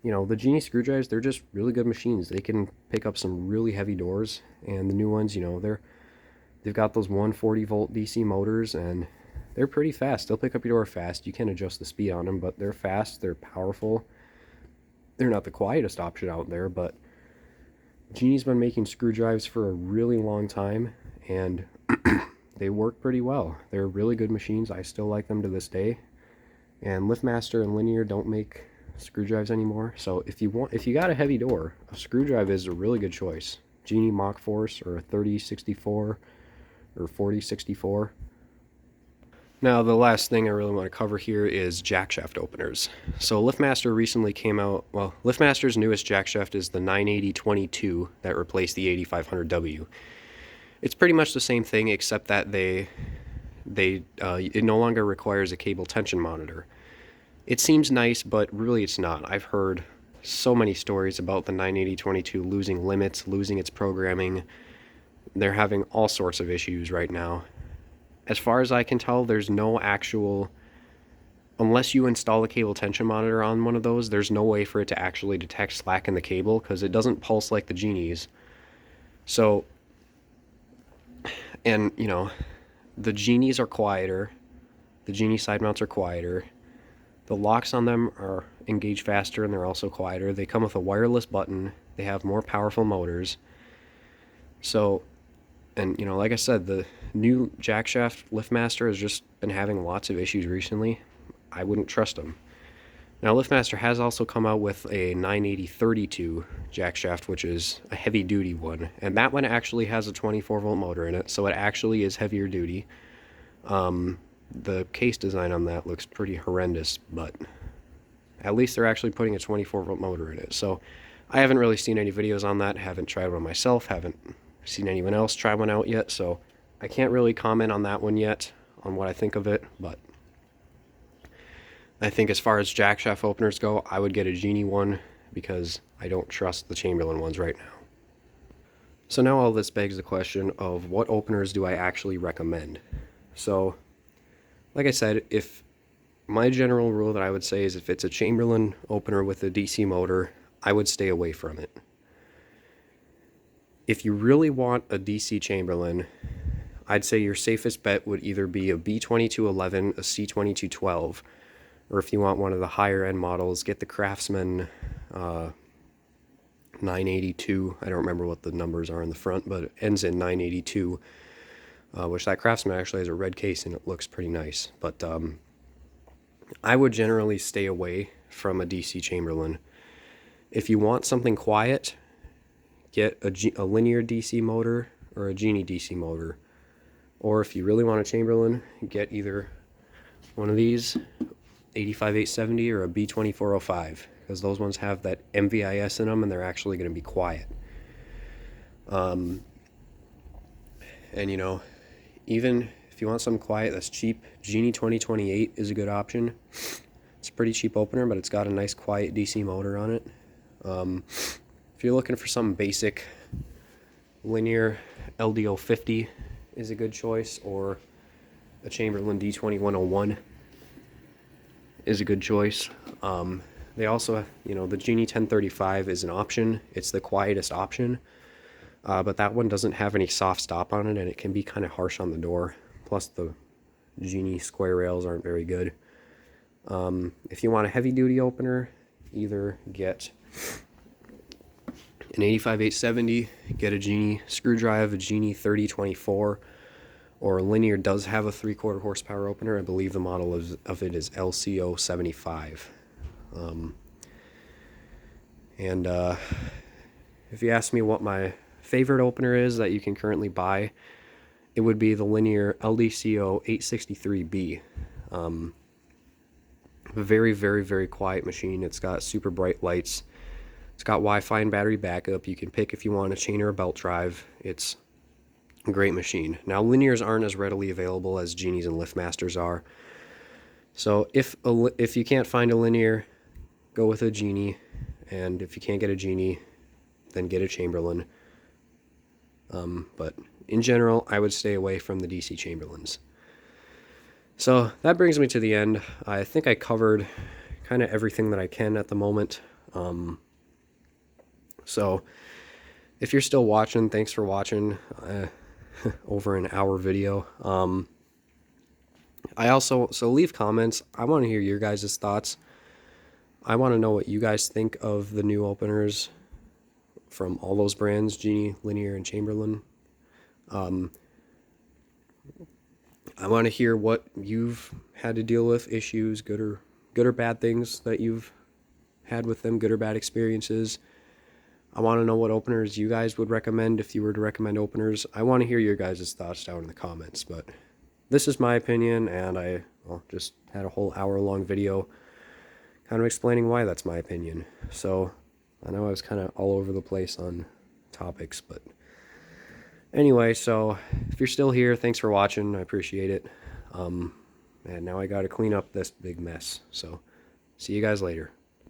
you know, the Genie screw drives, they're just really good machines. They can pick up some really heavy doors, and the new ones, you know, they've got those 140-volt DC motors, and they're pretty fast. They'll pick up your door fast. You can adjust the speed on them, but they're fast, they're powerful. They're not the quietest option out there, but Genie's been making screw drives for a really long time, and they work pretty well. They're really good machines. I still like them to this day. And LiftMaster and Linear don't make screw drives anymore. So if you got a heavy door, a screw drive is a really good choice. Genie Mach Force or a 3064 or 4064. Now the last thing I really want to cover here is jackshaft openers. So LiftMaster recently came out, well, LiftMaster's newest jackshaft is the 980-22 that replaced the 8500W. It's pretty much the same thing except that it no longer requires a cable tension monitor. It seems nice, but really it's not. I've heard so many stories about the 980-22 losing limits, losing its programming. They're having all sorts of issues right now. As far as I can tell, there's no actual, unless you install a cable tension monitor on one of those, there's no way for it to actually detect slack in the cable because it doesn't pulse like the Genies. So, and you know, the Genies are quieter, the Genie side mounts are quieter, the locks on them are engage faster and they're also quieter. They come with a wireless button, they have more powerful motors. So, and you know, like I said, the new jackshaft LiftMaster has just been having lots of issues recently. I wouldn't trust them. Now LiftMaster has also come out with a 980-32 jackshaft, which is a heavy duty one, and that one actually has a 24-volt motor in it, so it actually is heavier duty. The case design on that looks pretty horrendous, but at least they're actually putting a 24-volt motor in it. So I haven't really seen any videos on that, haven't tried one myself, haven't seen anyone else try one out yet, so I can't really comment on that one yet, on what I think of it, but I think as far as jackshaft openers go, I would get a Genie one because I don't trust the Chamberlain ones right now. So now all this begs the question of what openers do I actually recommend? So, like I said, if my general rule that I would say is if it's a Chamberlain opener with a DC motor, I would stay away from it. If you really want a DC Chamberlain, I'd say your safest bet would either be a B2211, a C2212, or if you want one of the higher end models, get the Craftsman 982. I don't remember what the numbers are in the front, but it ends in 982, which that Craftsman actually has a red case and it looks pretty nice. But I would generally stay away from a DC Chamberlain. If you want something quiet, get a linear DC motor or a Genie DC motor. Or if you really want a Chamberlain, get either one of these, 85870 or a B2405, because those ones have that MVIS in them and they're actually going to be quiet. And you know, even if you want something quiet that's cheap, Genie 2028 is a good option. It's a pretty cheap opener, but it's got a nice quiet DC motor on it. If you're looking for something basic, linear LDO 50 is a good choice, or a Chamberlain D2101 is a good choice. They also, you know, the Genie 1035 is an option. It's the quietest option, but that one doesn't have any soft stop on it, and it can be kind of harsh on the door. Plus, the Genie square rails aren't very good. If you want a heavy-duty opener, either get an 85870, get a Genie screw drive, a Genie 3024, or Linear does have a 3/4 horsepower opener. I believe the model of it is LCO 75. If you ask me what my favorite opener is that you can currently buy, it would be the Linear LDCO 863B. A very, very, very quiet machine. It's got super bright lights. It's got Wi-Fi and battery backup. You can pick if you want a chain or a belt drive. It's a great machine. Now, Linears aren't as readily available as Genies and LiftMasters are. So if you can't find a Linear, go with a Genie. And if you can't get a Genie, then get a Chamberlain. But in general, I would stay away from the DC Chamberlains. So that brings me to the end. I think I covered kind of everything that I can at the moment. So if you're still watching, thanks for watching over an hour video. So leave comments. I want to hear your guys' thoughts. I want to know what you guys think of the new openers from all those brands, Genie, Linear, and Chamberlain. I want to hear what you've had to deal with, issues, good or bad things that you've had with them, good or bad experiences. I want to know what openers you guys would recommend if you were to recommend openers. I want to hear your guys' thoughts down in the comments, but this is my opinion, and I just had a whole hour-long video kind of explaining why that's my opinion. So I know I was kind of all over the place on topics, but anyway, so if you're still here, thanks for watching. I appreciate it. And now I got to clean up this big mess. So see you guys later.